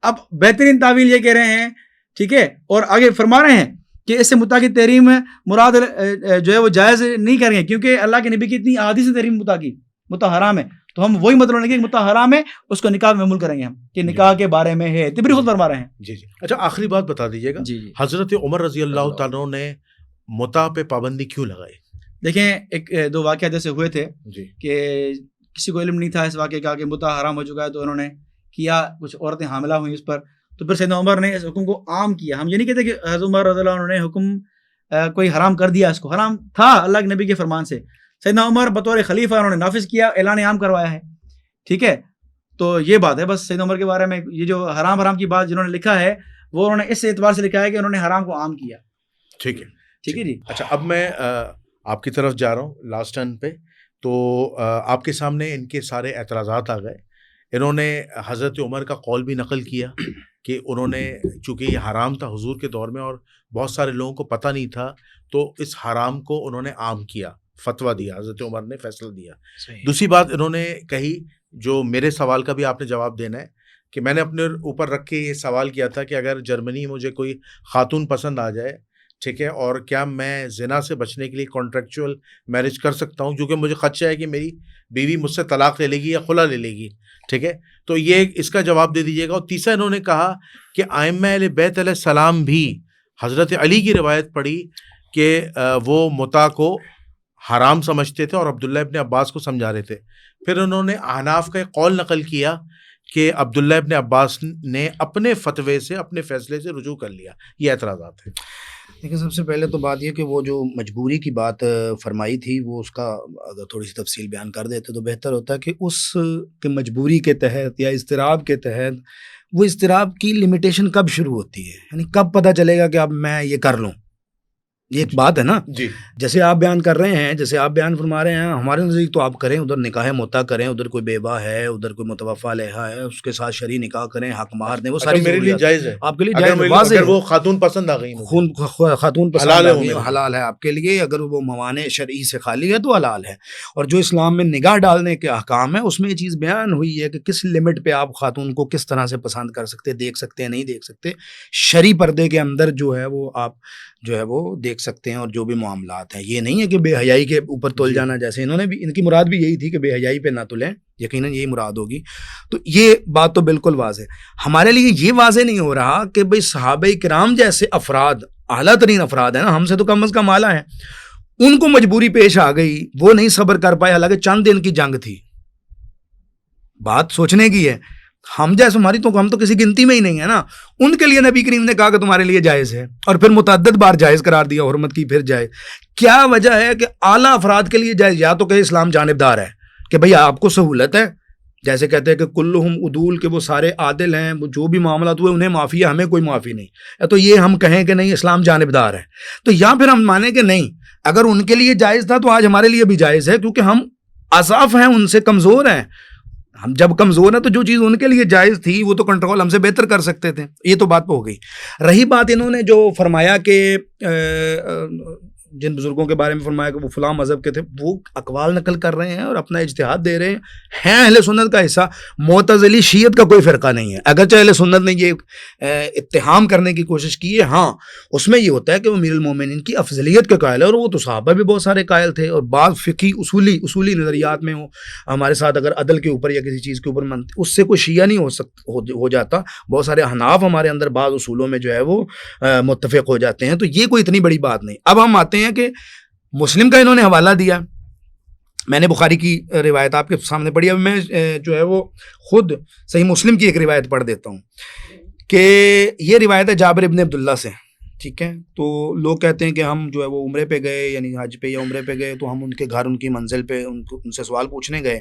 اب بہترین تعویل یہ کہہ رہے ہیں, ٹھیک ہے, اور آگے فرما رہے ہیں کہ اس سے متع کی تحریم مراد جو ہے وہ جائز نہیں کریں گے, کیونکہ اللہ کے نبی کی اتنی احادیث سے تحریم متع کی, متع حرام ہے, تو ہم وہی مطلب نہیں کہ متع حرام ہے اس کو نکاح میں عمل کریں گے ہم, کہ نکاح کے بارے میں ہے. طبری خود فرما رہے ہیں. جی. اچھا آخری بات بتا دیجیے گا, حضرت عمر رضی اللہ تعالیٰ نے متع پہ پابندی کیوں لگائی؟ دیکھیں 2 واقعات جیسے ہوئے تھے جی, کہ کسی کو علم نہیں تھا اس واقعے کا کہ متع حرام ہو چکا ہے, تو انہوں نے کیا, کچھ عورتیں حاملہ ہوئیں اس پر, تو پھر سیدنا عمر نے اس حکم کو عام کیا. ہم یہ نہیں کہتے کہ حضرت عمر رضی اللہ عنہ نے حکم کوئی حرام کر دیا, اس کو حرام تھا اللہ کے نبی کے فرمان سے. سیدنا عمر بطور خلیفہ انہوں نے نافذ کیا, اعلان عام کروایا ہے, ٹھیک ہے. تو یہ بات ہے بس سیدنا عمر کے بارے میں. یہ جو حرام کی بات جنہوں نے لکھا ہے وہ انہوں نے اس اعتبار سے لکھا ہے کہ انہوں نے حرام کو عام کیا. ٹھیک ہے جی. اچھا اب میں آپ کی طرف جا رہا ہوں لاسٹ ٹرن پہ. تو آپ کے سامنے ان کے سارے اعتراضات آ گئے. انہوں نے حضرت عمر کا قول بھی نقل کیا کہ انہوں نے, چونکہ یہ حرام تھا حضور کے دور میں اور بہت سارے لوگوں کو پتہ نہیں تھا, تو اس حرام کو انہوں نے عام کیا, فتویٰ دیا، حضرت عمر نے فیصلہ دیا. صحیح. دوسری بات انہوں نے کہی جو میرے سوال کا بھی آپ نے جواب دینا ہے کہ میں نے اپنے اوپر رکھ کے یہ سوال کیا تھا کہ اگر جرمنی مجھے کوئی خاتون پسند آ جائے، ٹھیک ہے، اور کیا میں زنا سے بچنے کے لیے کانٹریکچوئل میرج کر سکتا ہوں، کیونکہ مجھے خدشہ ہے کہ میری بیوی مجھ سے طلاق لے لے گی یا خلا لے لے گی، ٹھیک ہے. تو یہ اس کا جواب دے دیجیے گا. اور تیسرا انہوں نے کہا کہ ائمہ اہل بیت علیہ السلام بھی حضرت علی کی روایت پڑھی کہ وہ متع کو حرام سمجھتے تھے اور عبداللہ ابن عباس کو سمجھا رہے تھے. پھر انہوں نے احناف کا ایک قول نقل کیا کہ عبداللہ ابن عباس نے اپنے فتوے سے، اپنے فیصلے سے رجوع کر لیا. یہ اعتراضات ہیں. دیکھیں، سب سے پہلے تو بات یہ کہ وہ جو مجبوری کی بات فرمائی تھی، وہ اس کا اگر تھوڑی سی تفصیل بیان کر دیتے تو بہتر ہوتا کہ اس کے مجبوری کے تحت یا اضطراب کے تحت، وہ اضطراب کی لمیٹیشن کب شروع ہوتی ہے، یعنی کب پتہ چلے گا کہ اب میں یہ کر لوں. یہ ایک بات ہے نا. جی جیسے آپ بیان کر رہے ہیں، جیسے آپ بیان فرما رہے ہیں، ہمارے نزدیک تو آپ کریں، ادھر نکاح متع کریں، ادھر کوئی بیوہ ہے، ادھر کوئی متوفی علیہا ہے، اس کے ساتھ شرعی نکاح کریں، حق مہر دیں، وہ ساری میرے لیے جائز ہے. آپ کے لیے جائز ہے، واضح اگر وہ خاتون پسند آ گئی، خاتون پسند حلال ہے، آ گئی، حلال ہے آپ کے لیے. اگر وہ موانع شرعی سے خالی ہے تو حلال ہے. اور جو اسلام میں نگاہ ڈالنے کے احکام ہے، اس میں یہ چیز بیان ہوئی ہے کہ کس لمٹ پہ آپ خاتون کو کس طرح سے پسند کر سکتے، دیکھ سکتے ہیں، نہیں دیکھ سکتے. شرعی پردے کے اندر جو ہے وہ آپ جو ہے وہ دیکھ سکتے ہیں، اور جو بھی معاملات ہیں. یہ نہیں ہے کہ بے حیائی کے اوپر تل جانا، جیسے انہوں نے بھی، ان کی مراد بھی یہی تھی کہ بے حیائی پہ نہ تلیں، یقیناً یہی مراد ہوگی. تو یہ بات تو بالکل واضح. ہمارے لیے یہ واضح نہیں ہو رہا کہ بھئی صحابہ کرام جیسے افراد، اعلیٰ ترین افراد ہیں نا، ہم سے تو کم از کم اعلیٰ ہیں، ان کو مجبوری پیش آ گئی، وہ نہیں صبر کر پائے، حالانکہ چند دن کی جنگ تھی. بات سوچنے کی ہے. ہم جیسے ہماری تو ہم تو کسی گنتی میں ہی نہیں ہے نا. ان کے لیے نبی کریم نے کہا کہ تمہارے لیے جائز ہے، اور پھر متعدد بار جائز قرار دیا، حرمت کی، پھر جائز. کیا وجہ ہے کہ اعلیٰ افراد کے لیے جائز؟ یا تو کہ اسلام جانبدار ہے کہ بھئی آپ کو سہولت ہے، جیسے کہتے ہیں کہ کلہم عدول، کہ وہ سارے عادل ہیں، وہ جو بھی معاملات ہوئے انہیں معافی ہے، ہمیں کوئی معافی نہیں. یا تو یہ ہم کہیں کہ نہیں اسلام جانبدار ہے، تو یا پھر ہم مانیں کہ نہیں، اگر ان کے لیے جائز تھا تو آج ہمارے لیے بھی جائز ہے، کیونکہ ہم اضعف ہیں، ان سے کمزور ہیں. ہم جب کمزور ہیں تو جو چیز ان کے لیے جائز تھی وہ تو کنٹرول ہم سے بہتر کر سکتے تھے. یہ تو بات ہو گئی. رہی بات انہوں نے جو فرمایا کہ جن بزرگوں کے بارے میں فرمایا کہ وہ فلاں مذہب کے تھے، وہ اقوال نقل کر رہے ہیں اور اپنا اجتہاد دے رہے ہیں اہل سنت کا حصہ. معتزلی شیعت کا کوئی فرقہ نہیں ہے. اگرچہ اہل سنت نے یہ اتہام کرنے کی کوشش کی ہے، ہاں اس میں یہ ہوتا ہے کہ وہ امیر المومنین کی افضلیت کے قائل ہے، اور وہ تو صحابہ بھی بہت سارے قائل تھے، اور بعض فقہی اصولی نظریات میں ہمارے ساتھ اگر عدل کے اوپر یا کسی چیز کے اوپر اس سے کوئی شیعہ نہیں ہو جاتا. بہت سارے احناف ہمارے اندر بعض اصولوں میں جو ہے وہ متفق ہو جاتے ہیں. تو یہ کوئی اتنی بڑی بات نہیں. اب ہم آتے ہیں کہ مسلم کا انہوں نے حوالہ دیا. میں نے بخاری کی روایت آپ کے سامنے پڑھی. اب میں جو ہے وہ خود صحیح مسلم کی ایک روایت پڑھ دیتا ہوں کہ یہ روایت ہے جابر ابن عبداللہ سے. ٹھیک ہے، تو لوگ کہتے ہیں کہ ہم جو ہے وہ عمرے پہ گئے، یعنی حج پہ یا عمرے پہ گئے، تو ہم ان کے گھر، ان کی منزل پہ ان سے سوال پوچھنے گئے.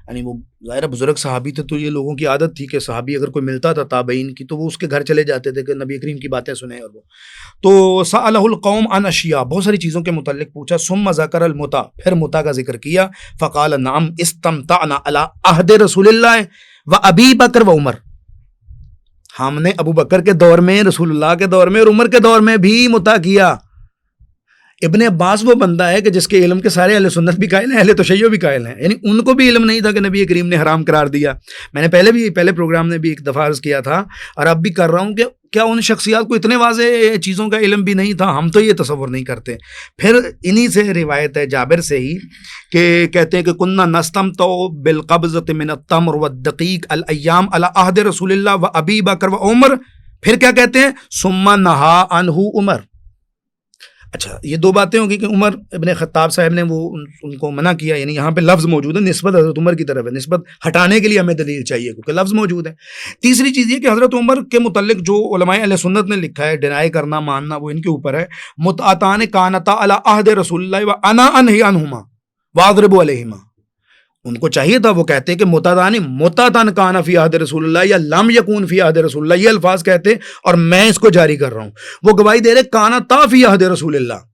یعنی وہ ظاہر بزرگ صحابی تھے، تو یہ لوگوں کی عادت تھی کہ صحابی اگر کوئی ملتا تھا تابعین کی تو وہ اس کے گھر چلے جاتے تھے کہ نبی کریم کی باتیں سنیں. اور وہ تو سألہ القوم عن اشیاء، بہت ساری چیزوں کے متعلق پوچھا. ثم ذکر المتع، پھر متع کا ذکر کیا. فقال نعم استمتعنا علی عہد رسول اللہ و ابی بکر و عمر، ہم نے ابو بکر کے دور میں، رسول اللہ کے دور میں اور عمر کے دور میں بھی متع کیا. ابن عباس وہ بندہ ہے کہ جس کے علم کے سارے اہل سنت بھی قائل ہیں، اہل تشیع بھی قائل ہیں. یعنی ان کو بھی علم نہیں تھا کہ نبی کریم نے حرام قرار دیا. میں نے پہلے پروگرام میں بھی ایک دفعہ عرض کیا تھا، اور اب بھی کر رہا ہوں، کہ کیا ان شخصیات کو اتنے واضح چیزوں کا علم بھی نہیں تھا؟ ہم تو یہ تصور نہیں کرتے. پھر انہی سے روایت ہے جابر سے ہی کہ کہتے ہیں کہ کننا نستمتع بالقبضۃ من التمر والدقیق الایام علی عہد رسول اللہ و ابی بکر و عمر. پھر کیا کہتے ہیں؟ ثم نہا عنہ عمر. اچھا، یہ دو باتیں ہوگی کہ عمر ابن خطاب صاحب نے وہ ان کو منع کیا. یعنی یہاں پہ لفظ موجود ہے، نسبت حضرت عمر کی طرف ہے. نسبت ہٹانے کے لیے ہمیں دلیل چاہیے کیونکہ لفظ موجود ہے. تیسری چیز یہ کہ حضرت عمر کے متعلق جو علماء اہل سنت نے لکھا ہے، ڈینائی کرنا ماننا وہ ان کے اوپر ہے. متعتان کانتا علی عہد رسول اللہ و انا انہی عنہما واضرب علیہما. ان کو چاہیے تھا وہ کہتے کہ متعتان کانا فی عہد رسول اللہ یا لم یکون فی عہد رسول اللہ، یہ الفاظ کہتے اور میں اس کو جاری کر رہا ہوں. وہ گواہی دے رہے کانا تا فی عہد رسول اللہ،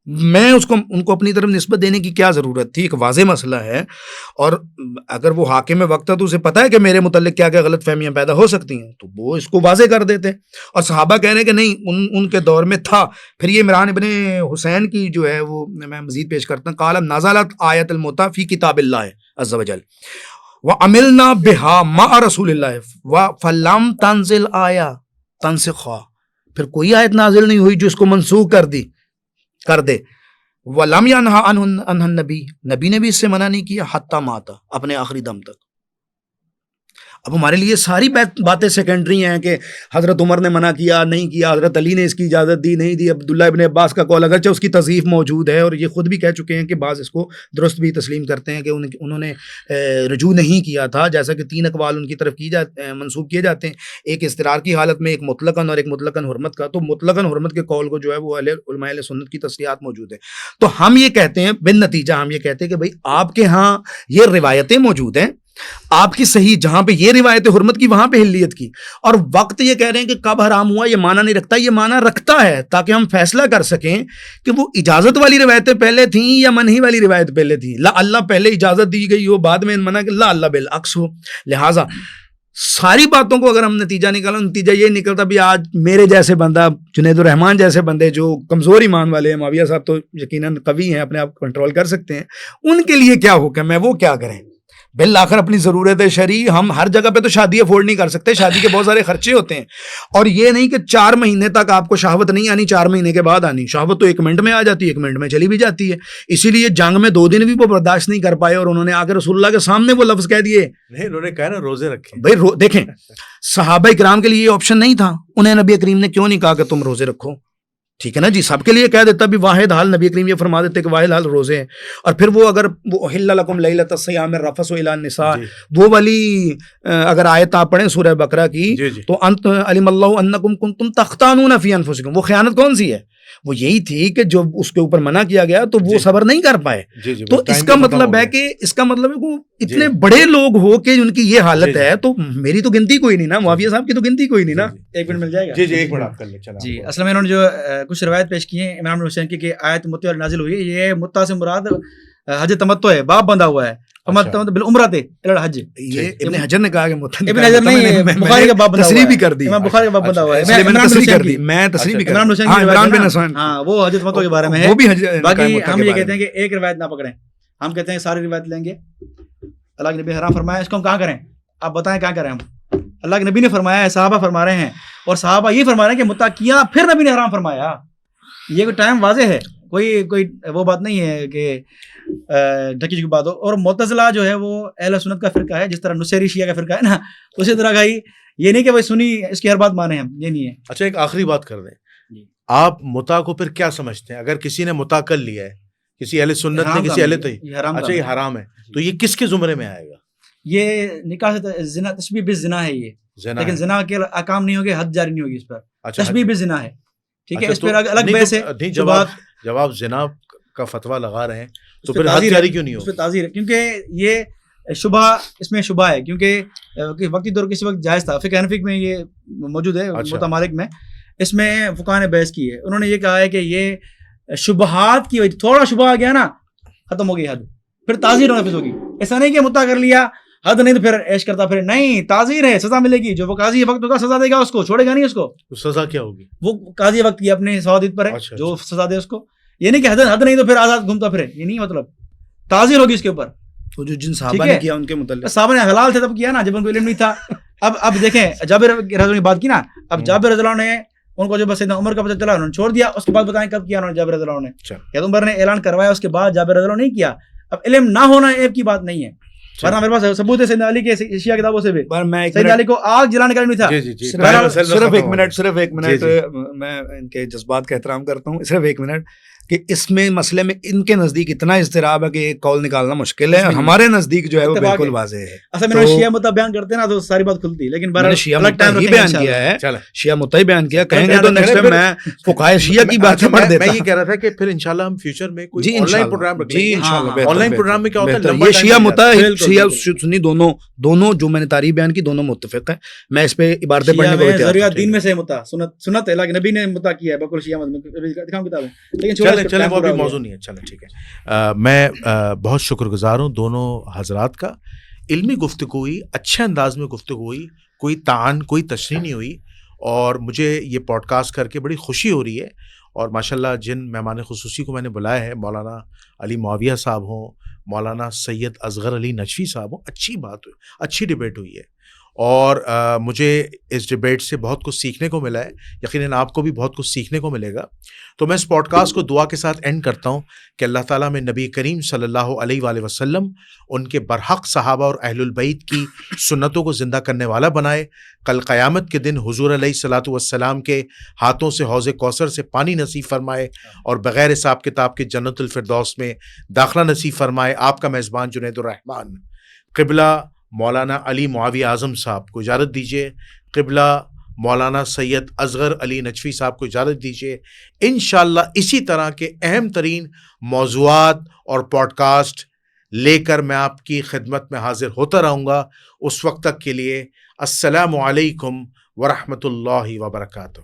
میں ان کو اپنی طرف نسبت دینے کی کیا ضرورت تھی؟ ایک واضح مسئلہ ہے، اور اگر وہ حاکم وقت ہے تو اسے پتہ ہے کہ میرے متعلق کیا کیا غلط فہمیاں پیدا ہو سکتی ہیں، تو وہ اس کو واضح کر دیتے. اور صحابہ کہہ رہے ہیں کہ نہیں، ان کے دور میں تھا. پھر یہ عمران ابن حسین کی جو ہے وہ میں مزید پیش کرتا ہوں. قال نزلت آیت الموت فی کتاب اللہ عز وجل وعملنا بها مع رسول اللہ فلم تنزل آیا تنسخا. پھر کوئی آیت نازل نہیں ہوئی جو اس کو منسوخ کر دے. وَلَمْ يَنْهَ عَنْهُ النَّبِيُّ، نبی نے بھی اس سے منع نہیں کیا حتی ماتا، اپنے آخری دم تک. اب ہمارے لیے ساری باتیں سیکنڈری ہیں کہ حضرت عمر نے منع کیا نہیں کیا، حضرت علی نے اس کی اجازت دی نہیں دی، عبداللہ ابن عباس کا قول اگرچہ اس کی تضعیف موجود ہے، اور یہ خود بھی کہہ چکے ہیں کہ بعض اس کو درست بھی تسلیم کرتے ہیں کہ انہوں نے رجوع نہیں کیا تھا، جیسا کہ 3 اقوال ان کی طرف منسوب کیے جاتے ہیں، ایک استقرار کی حالت میں، ایک مطلقاً اور ایک مطلقاً حرمت کا. تو مطلقاً حرمت کے قول کو جو ہے وہ علماء اہل سنت کی تصریحات موجود ہیں. تو ہم یہ کہتے ہیں، بن نتیجہ ہم یہ کہتے ہیں کہ بھائی آپ کے ہاں یہ روایتیں موجود ہیں، آپ کی صحیح جہاں پہ یہ روایت حرمت کی وہاں پہ حلیت کی، اور وقت یہ کہہ رہے ہیں کہ کب حرام ہوا یہ معنی نہیں رکھتا. یہ معنی رکھتا ہے تاکہ ہم فیصلہ کر سکیں کہ وہ اجازت والی روایتیں پہلے تھیں یا منہی والی روایت پہلے تھیں. لا اللہ پہلے اجازت دی گئی ہو، بعد میں منع کہ لا اللہ بالعکس ہو. لہٰذا ساری باتوں کو اگر ہم نتیجہ نکالا، نتیجہ یہ نکلتا بھی آج میرے جیسے بندہ، جنید الرحمان جیسے بندے جو کمزور ایمان والے ہیں، معاویہ صاحب تو یقیناً قوی ہیں، اپنے آپ کو کنٹرول کر سکتے ہیں، ان کے لیے کیا حکم ہے، وہ کیا کریں. بالآخر اپنی ضرورت شرعی، ہم ہر جگہ پہ تو شادی افورڈ نہیں کر سکتے، شادی کے بہت سارے خرچے ہوتے ہیں، اور یہ نہیں کہ 4 مہینے تک آپ کو شہوت نہیں آنی، 4 مہینے کے بعد آنی. شہوت تو 1 منٹ میں آ جاتی ہے، 1 منٹ میں چلی بھی جاتی ہے. اسی لیے جنگ میں 2 دن بھی وہ برداشت نہیں کر پائے، اور انہوں نے آ کے رسول اللہ کے سامنے وہ لفظ کہہ دیے. نہیں، انہوں نے کہا نا روزے رکھیں. بھائی دیکھیں، صحابہ کرام کے لیے یہ آپشن نہیں تھا، انہیں نبی کریم نے کیوں نہیں کہا کہ تم روزے رکھو؟ ٹھیک ہے نا جی، سب کے لیے کہہ دیتا بھی واحد حال، نبی کریم یہ فرما دیتے کہ واحد حال روزے ہیں. اور پھر وہ اگر وہ احل لکم لیلۃ الصیام الرفث الی النساء، وہ والی اگر آیت آپ پڑھیں سورہ بقرہ کی، تو انت علم اللہ انکم کنتم تختانون فی انفسکم، وہ خیانت کون سی ہے؟ وہ یہی تھی کہ جو اس کے اوپر منع کیا گیا تو وہ صبر نہیں کر پائے. تو اس کا مطلب ہے کہ وہ اتنے بڑے لوگ ہو کہ ان کی یہ حالت ہے، تو میری تو گنتی کوئی نہیں نا، معاویہ صاحب کی تو گنتی کوئی نہیں نا. 1 منٹ مل جائے گا؟ جی 1 منٹ آپ کر لیں. جی اصل میں انہوں نے جو کچھ روایت پیش کی ہیں عمران بن حسین کی کہ آیت متع نازل ہوئی، یہ متع سے مراد حج تمتع ہے، باب بندھا ہوا ہے، بالعمرۃ الی الحج. یہ ابن حجر نے کہا کہ ابن حجر نہیں، بخاری کا باب بندھا ہوا ہے، تصریح بھی کر دی، امام بخاری کا باب بندھا ہوا ہے، میں تصریح کر دی، میں تصریح بھی کر دی. عمران بن حسین، ہاں وہ حج تمتع کے بارے میں ہے. وہ بھی باقی ہم یہ کہتے ہیں کہ ایک روایت نہ پکڑیں، ہم کہتے ہیں ساری روایت لیں گے. اللہ کے نبی حرام فرمایا، اس کو ہم کہاں کریں؟ آپ بتائیں کہاں کریں؟ ہم اللہ کے نبی نے فرمایا ہے، صحابہ فرما رہے ہیں، اور صحابہ یہ فرما رہے ہیں کہ متع کیا پھر نبی نے حرام فرمایا. یہ کوئی ٹائم واضح ہے، کوئی وہ بات نہیں ہے کہ ڈھکی کی بات ہو. اور معتزلہ جو ہے وہ اہل سنت کا فرقہ ہے، جس طرح نصیری شیعہ کا فرقہ ہے نا، اسی طرح کا ہی یہ نہیں کہ وہ سنی اس کی ہر بات مانے ہم، یہ نہیں ہے. اچھا ایک آخری بات کر دیں، آپ متع کو پھر کیا سمجھتے ہیں؟ اگر کسی نے متع کر لیا ہے، کسی اہل سنت نے، کسی اہل اچھا یہ حرام ہے، تو یہ کس کے زمرے میں آئے گا؟ یہ نکاح سے زنا، تشبیہ بالزنا ہے یہ، لیکن زنا کے احکام نہیں ہوگے، حد جاری نہیں ہوگی اس پر، تشبیہ بالزنا ہے. ٹھیک ہے، اس پر الگ بحث ہے. جب آپ زنا کا فتویٰ لگا رہے ہیں تو پھر حد جاری کیوں نہیں ہوگی؟ اس پہ تعزیر ہے، کیونکہ یہ شبہ، اس میں شبہ ہے، کیونکہ وقتی دور کسی وقت جائز تھا. فقہ حنفی میں یہ موجود ہے، متع مالک میں، اس میں فقہاء نے بحث کی ہے. انہوں نے یہ کہا ہے کہ یہ شبہات کی وجہ، تھوڑا شبہ آ گیا نا، ختم ہو گئی حد، پھر تعزیر نافذ ہوگی. ایسا نہیں کہ متع کر لیا حد نہیں تو پھر عیش کرتا پھر، نہیں، تعزیر ہے، سزا ملے گی. جو وہ قاضی وقت ہوگا سزا دے گا، اس کو چھوڑے گا نہیں. اس کو سزا کیا ہوگی؟ وہ قاضی وقت کی اپنے سوادت پر ہے، جو سزا دے اس کو. یہ نہیں کہ حد نہیں تو پھر آزاد گھومتا پھرے، یہ نہیں مطلب. تعزیر ہوگی اس کے اوپر. تو جو جن صحابہ نے کیا ان کے متعلق، صحابہ نے حلال تھے تب کیا نا، جب ان کو علم نہیں تھا. اب دیکھیں جابر رضی اللہ عنہ کی بات کی نا، اب جابر رضی اللہ عنہ نے ان کو جب سیدنا عمر کا پتہ چلا انہوں نے چھوڑ دیا. اس کے بعد بتائیں کب کیا انہوں نے جابر رضی اللہ عنہ نے؟ کہ عمر نے اعلان کروایا، اس کے بعد جابر رضی اللہ عنہ نہیں کیا. اب علم نہ ہونا ایب کی بات نہیں ہے، ورنہ میرے پاس ثبوت ہے سیدنا علی کے شیعہ کتابوں سے بھی. سیدنا علی کو آگ جلانے کا نہیں تھا. صرف ایک منٹ میں ان کے جذبات کا احترام کرتا ہوں، صرف 1 منٹ، کہ اس میں مسئلے میں ان کے نزدیک اتنا اضطراب ہے کہ ایک قول نکالنا مشکل ہے، اور ہمارے نزدیک جو ہے وہ بالکل واضح ہے. اصل میں شیعہ متع بیان کرتے ہیں نا تو ساری بات کھلتی ہے، لیکن شیعہ متع ہی بیان کیا ہے، شیعہ متع ہی بیان کیا. کہیں گے تو نیکسٹ ٹائم میں فقہائے شیعہ کی بات پڑھ دیتا. میں یہ کہہ رہا تھا کہ پھر انشاءاللہ ہم فیوچر میں کوئی آن لائن پروگرام رکھیں گے. آن لائن پروگرام میں کیا ہوتا ہے، یہ شیعہ متع، شیعہ سنی دونوں جو میں نے تعریف بیان کی دونوں متفق ہیں. میں اس پہ عبارتیں پڑھنے کو ضروریات دین میں سے متع سنت ہے، لیکن نبی نے متع کیا ہے بالکل شیعہ مت میں. دکھاؤں کتابیں، لیکن چلیں وہ ابھی موضوع نہیں ہے. چلیں ٹھیک ہے. میں بہت شکر گزار ہوں دونوں حضرات کا. علمی گفتگو ہوئی, اچھے انداز میں گفتگو ہوئی, کوئی تعان کوئی تشریح نہیں ہوئی, اور مجھے یہ پوڈ کاسٹ کر کے بڑی خوشی ہو رہی ہے. اور ماشاءاللہ جن مہمان خصوصی کو میں نے بلایا ہے, مولانا علی معاویہ صاحب ہوں, مولانا سید اصغر علی نجفی صاحب ہوں, اچھی بات ہوئی, اچھی ڈبیٹ ہوئی ہے, اور مجھے اس ڈبیٹ سے بہت کچھ سیکھنے کو ملا ہے. یقیناً آپ کو بھی بہت کچھ سیکھنے کو ملے گا. تو میں اس پوڈ کاسٹ کو دعا کے ساتھ اینڈ کرتا ہوں کہ اللہ تعالیٰ میں نبی کریم صلی اللہ علیہ وآلہ وسلم, ان کے برحق صحابہ اور اہل البیت کی سنتوں کو زندہ کرنے والا بنائے. کل قیامت کے دن حضور علیہ الصلوۃ والسلام کے ہاتھوں سے حوض کوثر سے پانی نصیب فرمائے, اور بغیر حساب کتاب کے جنت الفردوس میں داخلہ نصیب فرمائے. آپ کا میزبان جنید الرحمن قبلہ مولانا علی معاویہ اعظم صاحب کو اجازت دیجیے. قبلہ مولانا سید اصغر علی نجفی صاحب کو اجازت دیجیے. انشاءاللہ اسی طرح کے اہم ترین موضوعات اور پوڈ کاسٹ لے کر میں آپ کی خدمت میں حاضر ہوتا رہوں گا. اس وقت تک کے لیے السلام علیکم ورحمۃ اللہ وبرکاتہ.